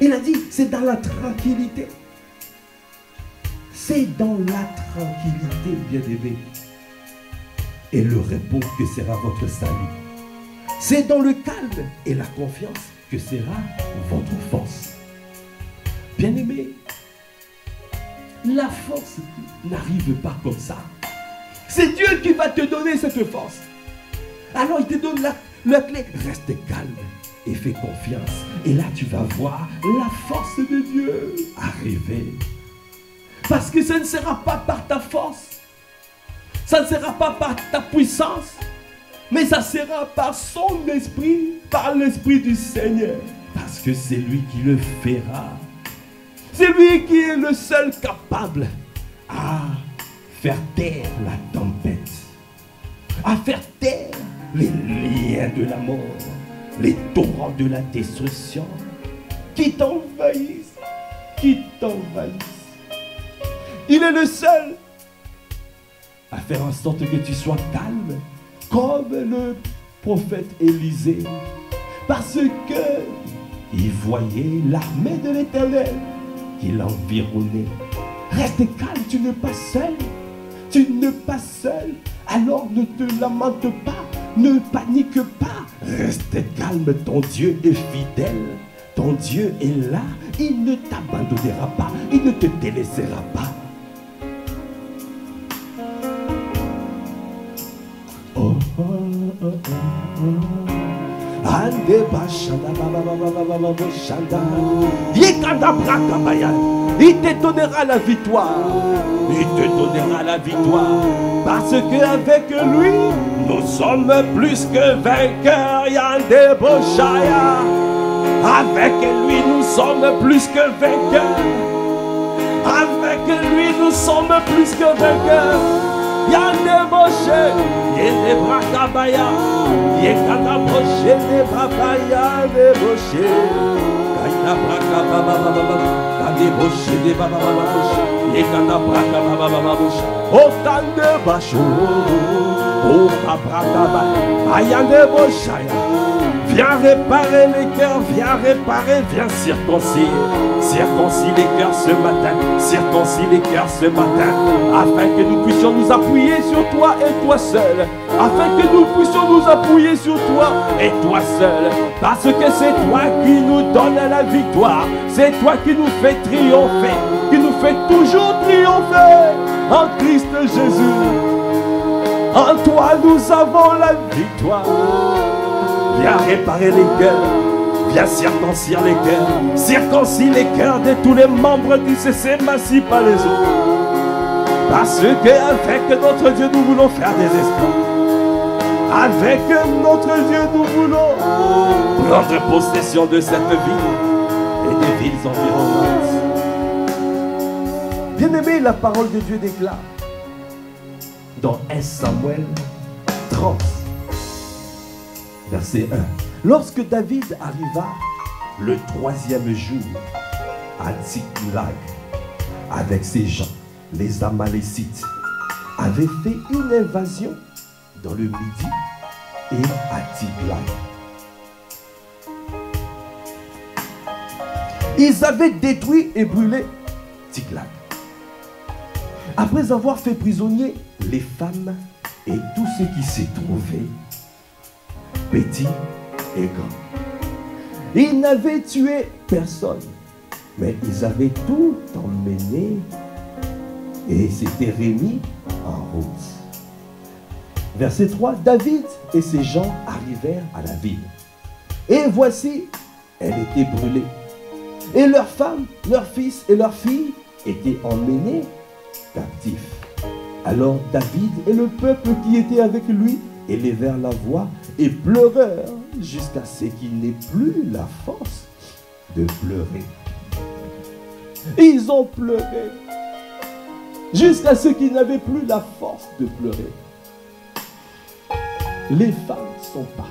Il a dit, c'est dans la tranquillité. C'est dans la tranquillité, bien-aimé. Et le repos que sera votre salut. C'est dans le calme et la confiance que sera votre force. Bien-aimé, la force n'arrive pas comme ça. C'est Dieu qui va te donner cette force. Alors il te donne la clé. Reste calme et fais confiance. Et là tu vas voir la force de Dieu arriver. Parce que ça ne sera pas par ta force. Ça ne sera pas par ta puissance. Mais ça sera par son esprit, par l'esprit du Seigneur. Parce que c'est lui qui le fera. C'est lui qui est le seul capable à faire taire la tempête, à faire taire les liens de la mort, les torrents de la destruction qui t'envahissent, qui t'envahissent. Il est le seul à faire en sorte que tu sois calme, comme le prophète Élisée, parce que il voyait l'armée de l'Éternel qui l'environnait. Reste calme, tu n'es pas seul. Tu n'es pas seul. Alors ne te lamente pas, ne panique pas. Reste calme, ton Dieu est fidèle. Ton Dieu est là. Il ne t'abandonnera pas. Il ne te délaissera pas. Oh, oh, oh, oh, oh. Il te donnera la victoire. Il te donnera la victoire. Parce qu'avec lui, nous sommes plus que vainqueurs. Avec lui, nous sommes plus que vainqueurs. Avec lui, nous sommes plus que vainqueurs. Yande Moshe, Yende Brakabaya, Yekana Moshe, Nebabaya, Neboshe, Kaina Brakababa, Kande Moshe, Nebababa Moshe, Yekana Brakababa Moshe, Otande Basho, Okabrakaba, Ayande Moshaya. Viens réparer les cœurs, viens réparer, viens circoncire. Circoncis les cœurs ce matin, circoncis les cœurs ce matin, afin que nous puissions nous appuyer sur toi et toi seul. Afin que nous puissions nous appuyer sur toi et toi seul. Parce que c'est toi qui nous donne la victoire. C'est toi qui nous fait triompher, qui nous fait toujours triompher en Christ Jésus. En toi nous avons la victoire. Viens réparer les cœurs, viens circoncire les cœurs, circoncis les cœurs de tous les membres du CC-Massy par les autres. Parce qu'avec notre Dieu, nous voulons faire des exploits. Avec notre Dieu, nous voulons prendre possession de cette ville et des villes environnantes. Bien-aimé, la parole de Dieu déclare dans 1 Samuel 30. Verset 1. Lorsque David arriva le 3e jour à Tsiklag avec ses gens, les Amalécites avaient fait une invasion dans le Midi et à Tsiklag. Ils avaient détruit et brûlé Tsiklag. Après avoir fait prisonnier les femmes et tout ce qui s'y trouvait, petit et grand. Ils n'avaient tué personne, mais ils avaient tout emmené et s'étaient remis en route. Verset 3, David et ses gens arrivèrent à la ville. Et voici, elle était brûlée. Et leurs femmes, leurs fils et leurs filles étaient emmenés captifs. Alors David et le peuple qui était avec lui élevèrent la voix et pleurèrent jusqu'à ce qu'il n'ait plus la force de pleurer. Ils ont pleuré jusqu'à ce qu'ils n'avaient plus la force de pleurer. Les femmes sont parties.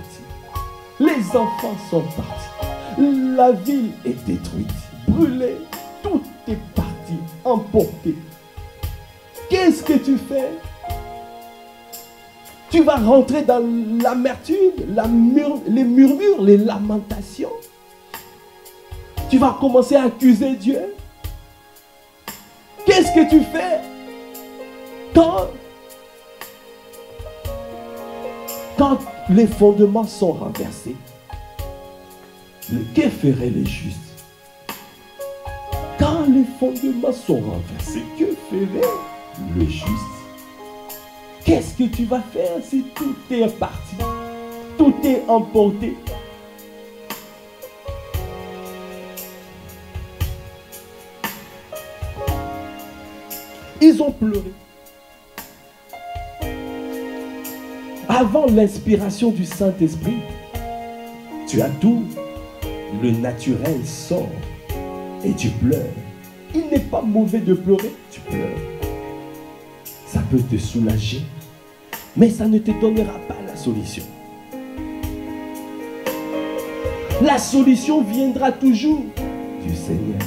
Les enfants sont partis. La ville est détruite, brûlée. Tout est parti, emporté. Qu'est-ce que tu fais? Tu vas rentrer dans l'amertume, les murmures, les lamentations. Tu vas commencer à accuser Dieu. Qu'est-ce que tu fais quand les fondements sont renversés? Que feraient les justes? Quand les fondements sont renversés, que ferait le juste? Qu'est-ce que tu vas faire si tout est parti? Tout est emporté. Ils ont pleuré. Avant l'inspiration du Saint-Esprit, tu as tout, le naturel sort et tu pleures. Il n'est pas mauvais de pleurer, tu pleures. Ça peut te soulager, mais ça ne te donnera pas la solution. La solution viendra toujours du Seigneur.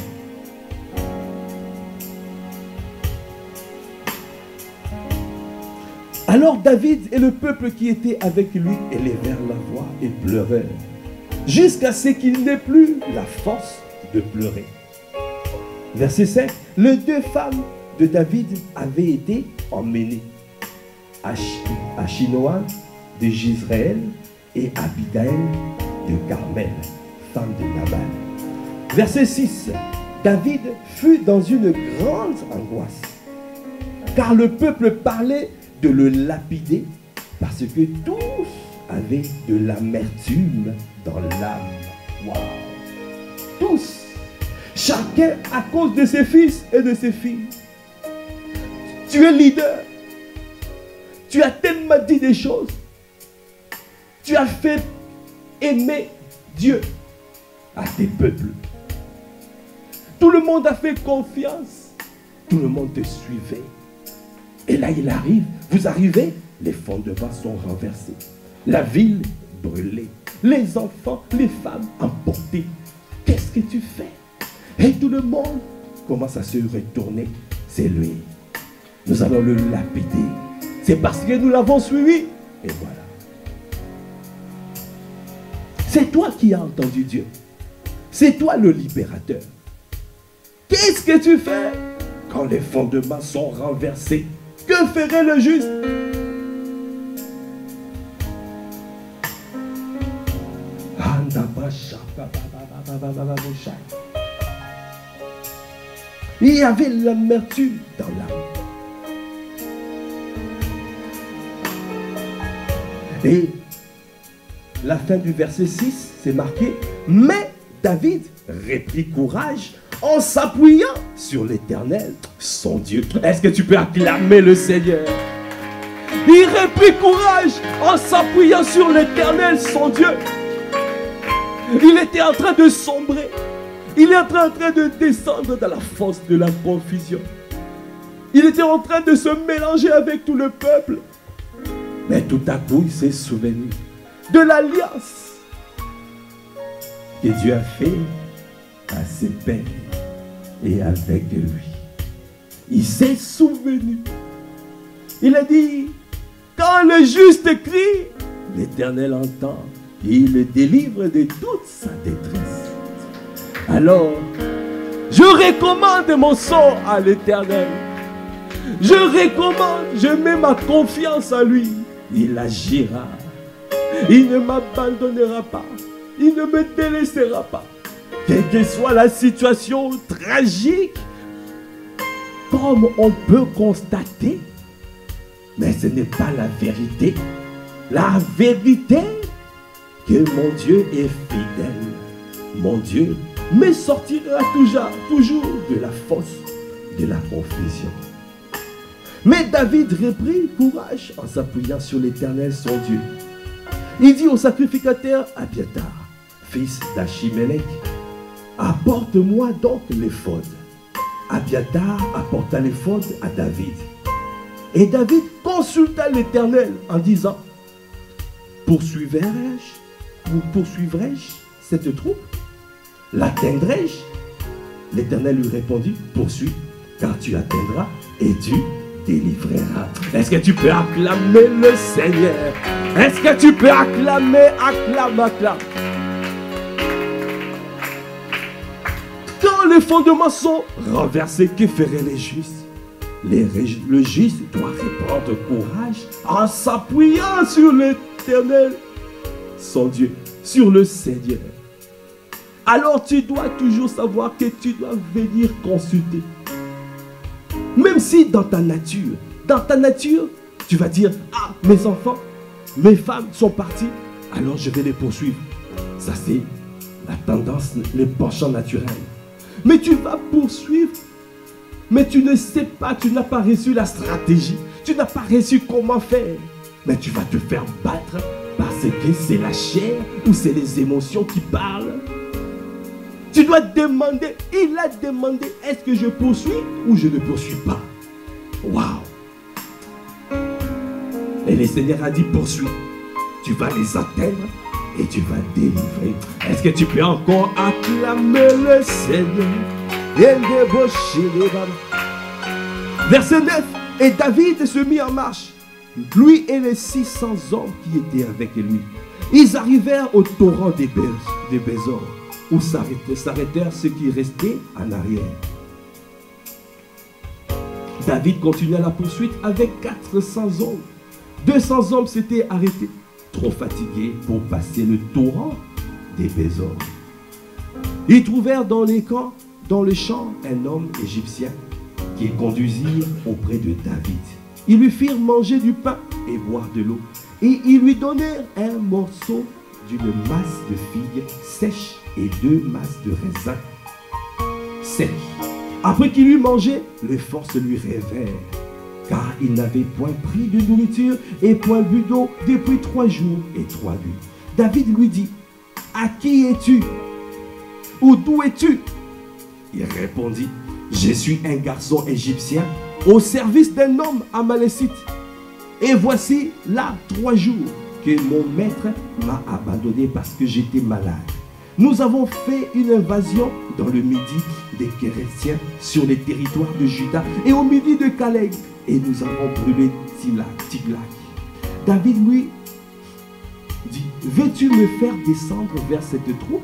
Alors David et le peuple qui était avec lui élevèrent la voix et pleurèrent, jusqu'à ce qu'il n'ait plus la force de pleurer. Verset 5. Les deux femmes de David avaient été emmenées, Achinoam de Jezréel et Abigail de Carmel, femme de Nabal. Verset 6. David fut dans une grande angoisse, car le peuple parlait de le lapider, parce que tous avaient de l'amertume dans l'âme. Wow. Tous. Chacun à cause de ses fils et de ses filles. Tu es leader. Tu as tellement dit des choses. Tu as fait aimer Dieu à tes peuples. Tout le monde a fait confiance. Tout le monde te suivait. Et là, il arrive. Vous arrivez, les fondements sont renversés. La ville brûlée. Les enfants, les femmes emportés. Qu'est-ce que tu fais? Et tout le monde commence à se retourner. C'est lui. Nous allons le lapider. C'est parce que nous l'avons suivi. Et voilà. C'est toi qui as entendu Dieu. C'est toi le libérateur. Qu'est-ce que tu fais quand les fondements sont renversés? Que ferait le juste? Il y avait l'amertume dans l'âme. Et la fin du verset 6, c'est marqué: mais David reprit courage en s'appuyant sur l'Éternel, son Dieu. Est-ce que tu peux acclamer le Seigneur? Il reprit courage en s'appuyant sur l'Éternel, son Dieu. Il était en train de sombrer. Il est en train de descendre dans la fosse de la confusion. Il était en train de se mélanger avec tout le peuple. Mais tout à coup, il s'est souvenu de l'alliance que Dieu a fait à ses pères et avec lui. Il s'est souvenu. Il a dit: quand le juste crie, l'Éternel entend et il le délivre de toute sa détresse. Alors, je recommande mon sort à l'Éternel. Je recommande, je mets ma confiance en lui. Il agira. Il ne m'abandonnera pas. Il ne me délaissera pas. Quelle que soit la situation tragique, comme on peut constater, mais ce n'est pas la vérité. La vérité, que mon Dieu est fidèle. Mon Dieu me sortira toujours de la fosse de la confusion. Mais David reprit courage en s'appuyant sur l'Éternel, son Dieu. Il dit au sacrificateur Abiatar, fils d'Achimélec: apporte-moi donc l'éphod. Abiatar apporta l'éphod à David. Et David consulta l'Éternel en disant: Poursuivrai-je cette troupe? L'atteindrai-je? L'Éternel lui répondit, poursuis, car tu atteindras et tu délivreras. Est-ce que tu peux acclamer le Seigneur? Est-ce que tu peux acclamer, acclame. Quand les fondements sont renversés, que feraient les justes? Le juste doit reprendre courage en s'appuyant sur l'Éternel, son Dieu, sur le Seigneur. Alors tu dois toujours savoir que tu dois venir consulter. Même si dans ta nature, tu vas dire, ah, mes enfants, mes femmes sont partis, alors je vais les poursuivre. Ça c'est la tendance, le penchant naturel. Mais tu vas poursuivre, mais tu ne sais pas, tu n'as pas reçu la stratégie, tu n'as pas reçu comment faire. Mais tu vas te faire battre parce que c'est la chair ou c'est les émotions qui parlent. Tu dois demander, il a demandé, est-ce que je poursuis ou je ne poursuis pas? Waouh! Et le Seigneur a dit, poursuis. Tu vas les atteindre et tu vas délivrer. Est-ce que tu peux encore acclamer le Seigneur? Verset 9. Et David se mit en marche, lui et les 600 hommes qui étaient avec lui. Ils arrivèrent au torrent des Bésor, où s'arrêtèrent ceux qui restaient en arrière. David continua la poursuite avec 400 hommes. 200 hommes s'étaient arrêtés, trop fatigués pour passer le torrent des Bésor. Ils trouvèrent dans les camps, dans le champ, un homme égyptien qu'ils conduisirent auprès de David. Ils lui firent manger du pain et boire de l'eau. Et ils lui donnèrent un morceau d'une masse de figues sèches et 2 masses de raisins secs. Après qu'il eut mangé, les forces lui revinrent, car il n'avait point pris de nourriture et point bu d'eau depuis 3 jours et 3 nuits. David lui dit, à qui es-tu? Ou d'où es-tu? Il répondit, je suis un garçon égyptien au service d'un homme amalécite. Et voici là 3 jours que mon maître m'a abandonné parce que j'étais malade. Nous avons fait une invasion dans le midi des Kérétiens sur les territoires de Juda et au midi de Calais. Et nous avons brûlé Tiglac. David lui dit, veux-tu me faire descendre vers cette troupe?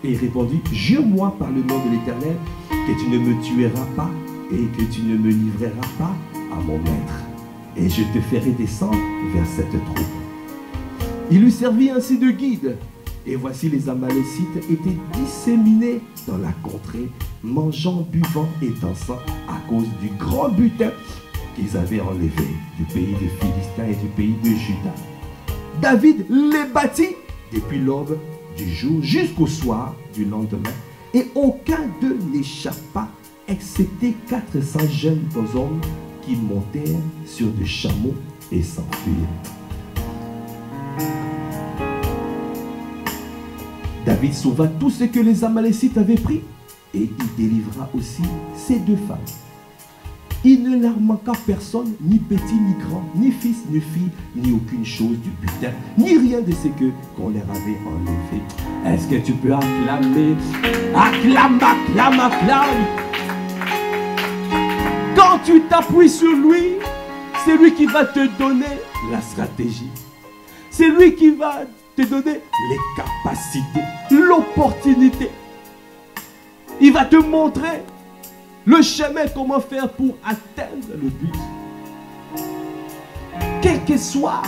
Et il répondit, jure-moi par le nom de l'Éternel que tu ne me tueras pas et que tu ne me livreras pas à mon maître. Et je te ferai descendre vers cette troupe. Il lui servit ainsi de guide. Et voici les Amalécites étaient disséminés dans la contrée, mangeant, buvant et dansant à cause du grand butin qu'ils avaient enlevé du pays des Philistins et du pays de Juda. David les battit depuis l'aube du jour jusqu'au soir du lendemain, et aucun d'eux n'échappa, excepté 400 jeunes hommes qui montèrent sur des chameaux et s'enfuirent. David sauva tout ce que les Amalécites avaient pris, et il délivra aussi ces 2 femmes. Il ne leur manqua personne, ni petit ni grand, ni fils ni fille, ni aucune chose du butin, ni rien de ce qu'on leur avait enlevé. Est-ce que tu peux acclamer? Acclame, acclame, acclame. Quand tu t'appuies sur lui, c'est lui qui va te donner la stratégie. C'est lui qui va te donner les capacités, l'opportunité. Il va te montrer le chemin, comment faire pour atteindre le but. Quelle que soit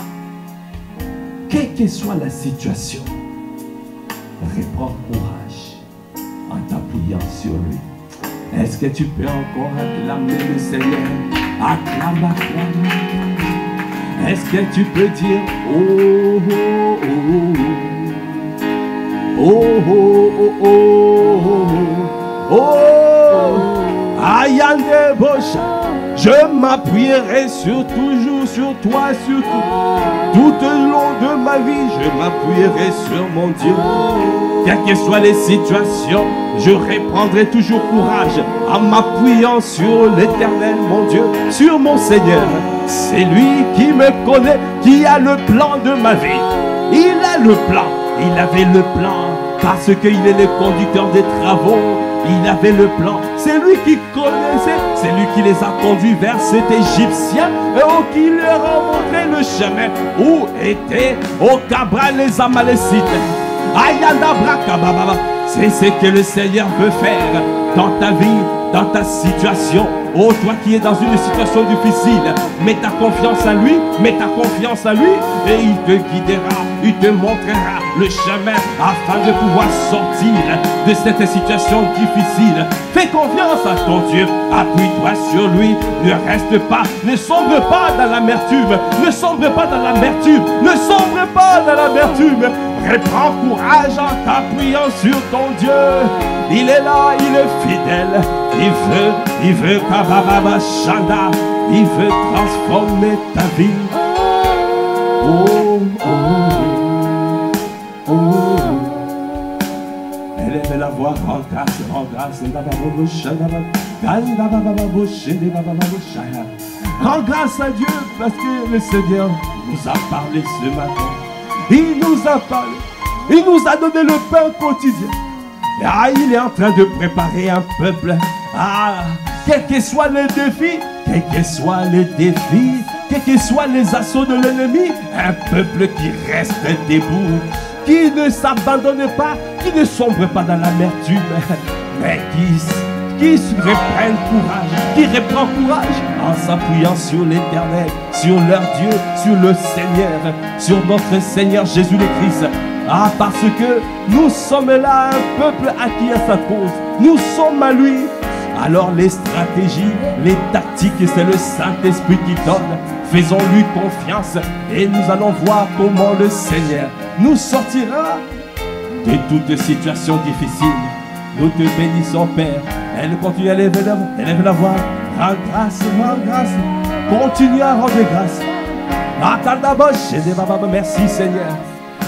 la situation, reprends courage en t'appuyant sur lui. Est-ce que tu peux encore acclamer le Seigneur? Acclame, acclame. Est-ce que tu peux dire oh, oh, oh, oh, oh, oh, oh, oh, Ayande Bocha, je m'appuierai toujours sur toi, sur tout au long de ma vie, je m'appuierai sur mon Dieu. Quelles que soient les situations, je reprendrai toujours courage en m'appuyant sur l'Éternel, mon Dieu, sur mon Seigneur. C'est lui qui me connaît, qui a le plan de ma vie. Il a le plan. Il avait le plan. Parce qu'il est le conducteur des travaux. Il avait le plan. C'est lui qui connaissait. C'est lui qui les a conduits vers cet Égyptien. Et qui leur a montré le chemin où étaient au Cabra les Amalécites. C'est ce que le Seigneur veut faire dans ta vie, dans ta situation. Oh, toi qui es dans une situation difficile, mets ta confiance en lui, mets ta confiance en lui, et il te guidera, il te montrera le chemin afin de pouvoir sortir de cette situation difficile. Fais confiance à ton Dieu, appuie-toi sur lui, ne reste pas, ne sombre pas dans l'amertume, ne sombre pas dans l'amertume, ne sombre pas dans l'amertume. Reprends courage en t'appuyant sur ton Dieu. Il est là, il est fidèle. Il veut Kabababa Shanda. Il veut transformer ta vie. Oh, oh, oh. Élève la voix, rends grâce, rends grâce. Rends grâce à Dieu parce que le Seigneur nous a parlé ce matin. Il nous a parlé. Il nous a donné le pain quotidien. Il est en train de préparer un peuple. Quels que soient les défis, quels que soient les défis, quels que soient les assauts de l'ennemi, un peuple qui reste debout, qui ne s'abandonne pas, qui ne sombre pas dans l'amertume, mais qui reprennent courage, qui reprend courage en s'appuyant sur l'Éternel, sur leur Dieu, sur le Seigneur, sur notre Seigneur Jésus le Christ. Parce que nous sommes là, un peuple acquis à sa cause. Nous sommes à lui. Alors les stratégies, les tactiques, c'est le Saint-Esprit qui donne. Faisons-lui confiance et nous allons voir comment le Seigneur nous sortira de toute situation difficile. Nous te bénissons, Père. Elle continue à élever la voix. Rends grâce, rends grâce. Continue à rendre grâce. Merci, Seigneur.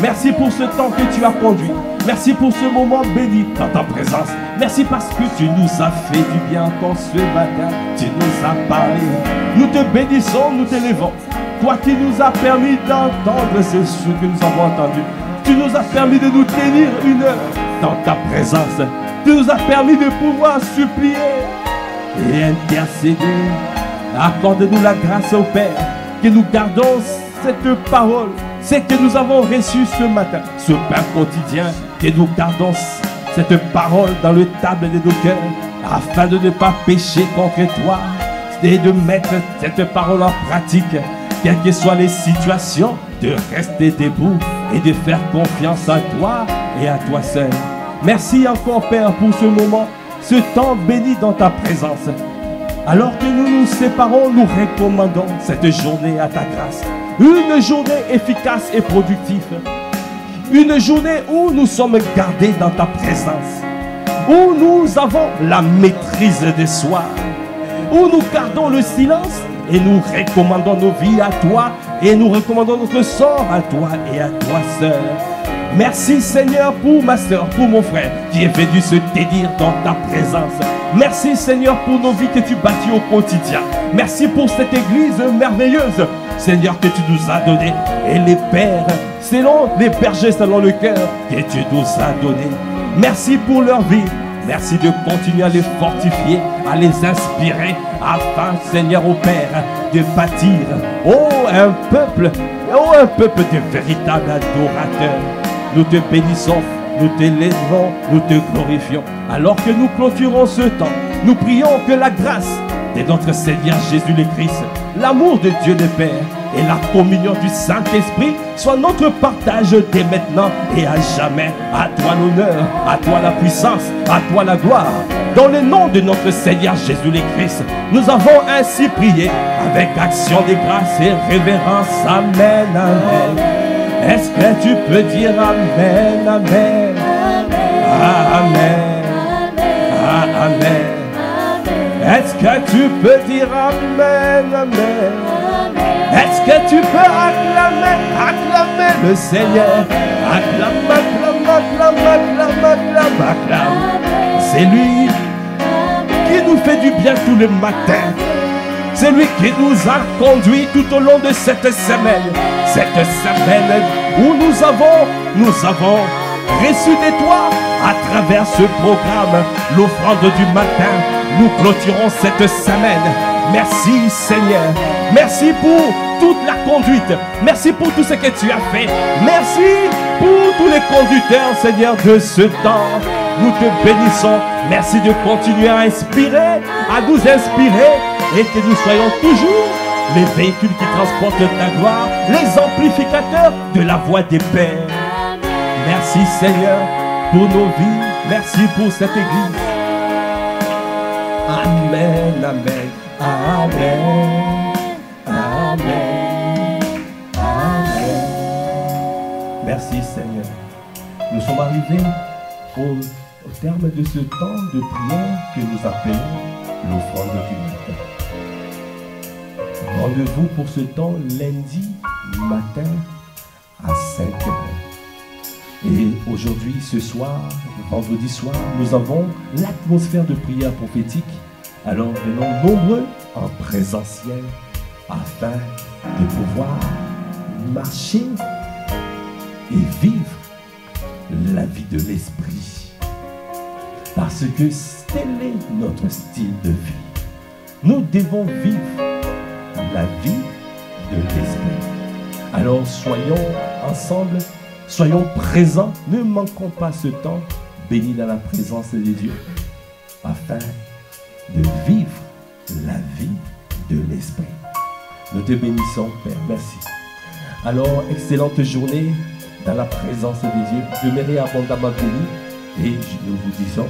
Merci pour ce temps que tu as conduit. Merci pour ce moment béni dans ta présence. Merci parce que tu nous as fait du bien quand ce matin tu nous as parlé. Nous te bénissons, nous t'élevons. Toi qui nous as permis d'entendre ce que nous avons entendu. Tu nous as permis de nous tenir une heure dans ta présence. Tu nous as permis de pouvoir supplier et intercéder. Accorde-nous la grâce au Père, que nous gardons cette parole, c'est que nous avons reçu ce matin, ce pain quotidien, que nous gardons cette parole dans le table de nos cœurs, afin de ne pas pécher contre toi, et de mettre cette parole en pratique, quelles que soient les situations, de rester debout et de faire confiance à toi et à toi seul. Merci encore, Père, pour ce moment, ce temps béni dans ta présence. Alors que nous nous séparons, nous recommandons cette journée à ta grâce. Une journée efficace et productive. Une journée où nous sommes gardés dans ta présence. Où nous avons la maîtrise de soi. Où nous gardons le silence et nous recommandons nos vies à toi. Et nous recommandons notre sort à toi et à toi seul. Merci Seigneur pour ma soeur, pour mon frère qui est venu se tenir dans ta présence. Merci Seigneur pour nos vies que tu bâtis au quotidien. Merci pour cette église merveilleuse, Seigneur, que tu nous as donnée. Et les pères, selon les bergers, selon le cœur que tu nous as donné. Merci pour leur vie. Merci de continuer à les fortifier, à les inspirer, afin, Seigneur, au Père, de bâtir, un peuple de véritables adorateurs. Nous te bénissons, nous t'élèvons, nous te glorifions. Alors que nous clôturons ce temps, nous prions que la grâce de notre Seigneur Jésus le Christ, l'amour de Dieu le Père et la communion du Saint-Esprit soient notre partage dès maintenant et à jamais. À toi l'honneur, à toi la puissance, à toi la gloire. Dans le nom de notre Seigneur Jésus le Christ, nous avons ainsi prié avec action de grâce et révérence. Amen, amen. Est-ce que tu peux dire amen, amen, amen, amen. Est-ce que tu peux dire amen, amen. Est-ce que tu peux acclamer le Seigneur. Acclame, acclame, acclame, acclame, acclame. C'est lui qui nous fait du bien tous les matins. C'est lui qui nous a conduits tout au long de cette semaine où nous avons reçu de toi à travers ce programme, l'offrande du matin. Nous clôturons cette semaine. Merci Seigneur. Merci pour toute la conduite. Merci pour tout ce que tu as fait. Merci pour tous les conducteurs, Seigneur, de ce temps. Nous te bénissons. Merci de continuer à inspirer, à nous inspirer et que nous soyons toujours les véhicules qui transportent ta gloire, les amplificateurs de la voix des pères. Merci Seigneur pour nos vies. Merci pour cette église. Amen, amen, amen, amen, amen. Merci Seigneur. Nous sommes arrivés au terme de ce temps de prière que nous appelons l'offrande du matin. Rendez-vous pour ce temps lundi matin à 5h. Et aujourd'hui, ce soir, vendredi soir, nous avons l'atmosphère de prière prophétique. Alors venons nombreux en présentiel afin de pouvoir marcher et vivre la vie de l'esprit. Parce que tel est notre style de vie. Nous devons vivre la vie de l'esprit. Alors soyons ensemble, soyons présents, ne manquons pas ce temps béni dans la présence de Dieu afin de vivre la vie de l'esprit. Nous te bénissons Père, merci. Alors excellente journée dans la présence de Dieu. Demeurez abondamment bénis et nous vous disons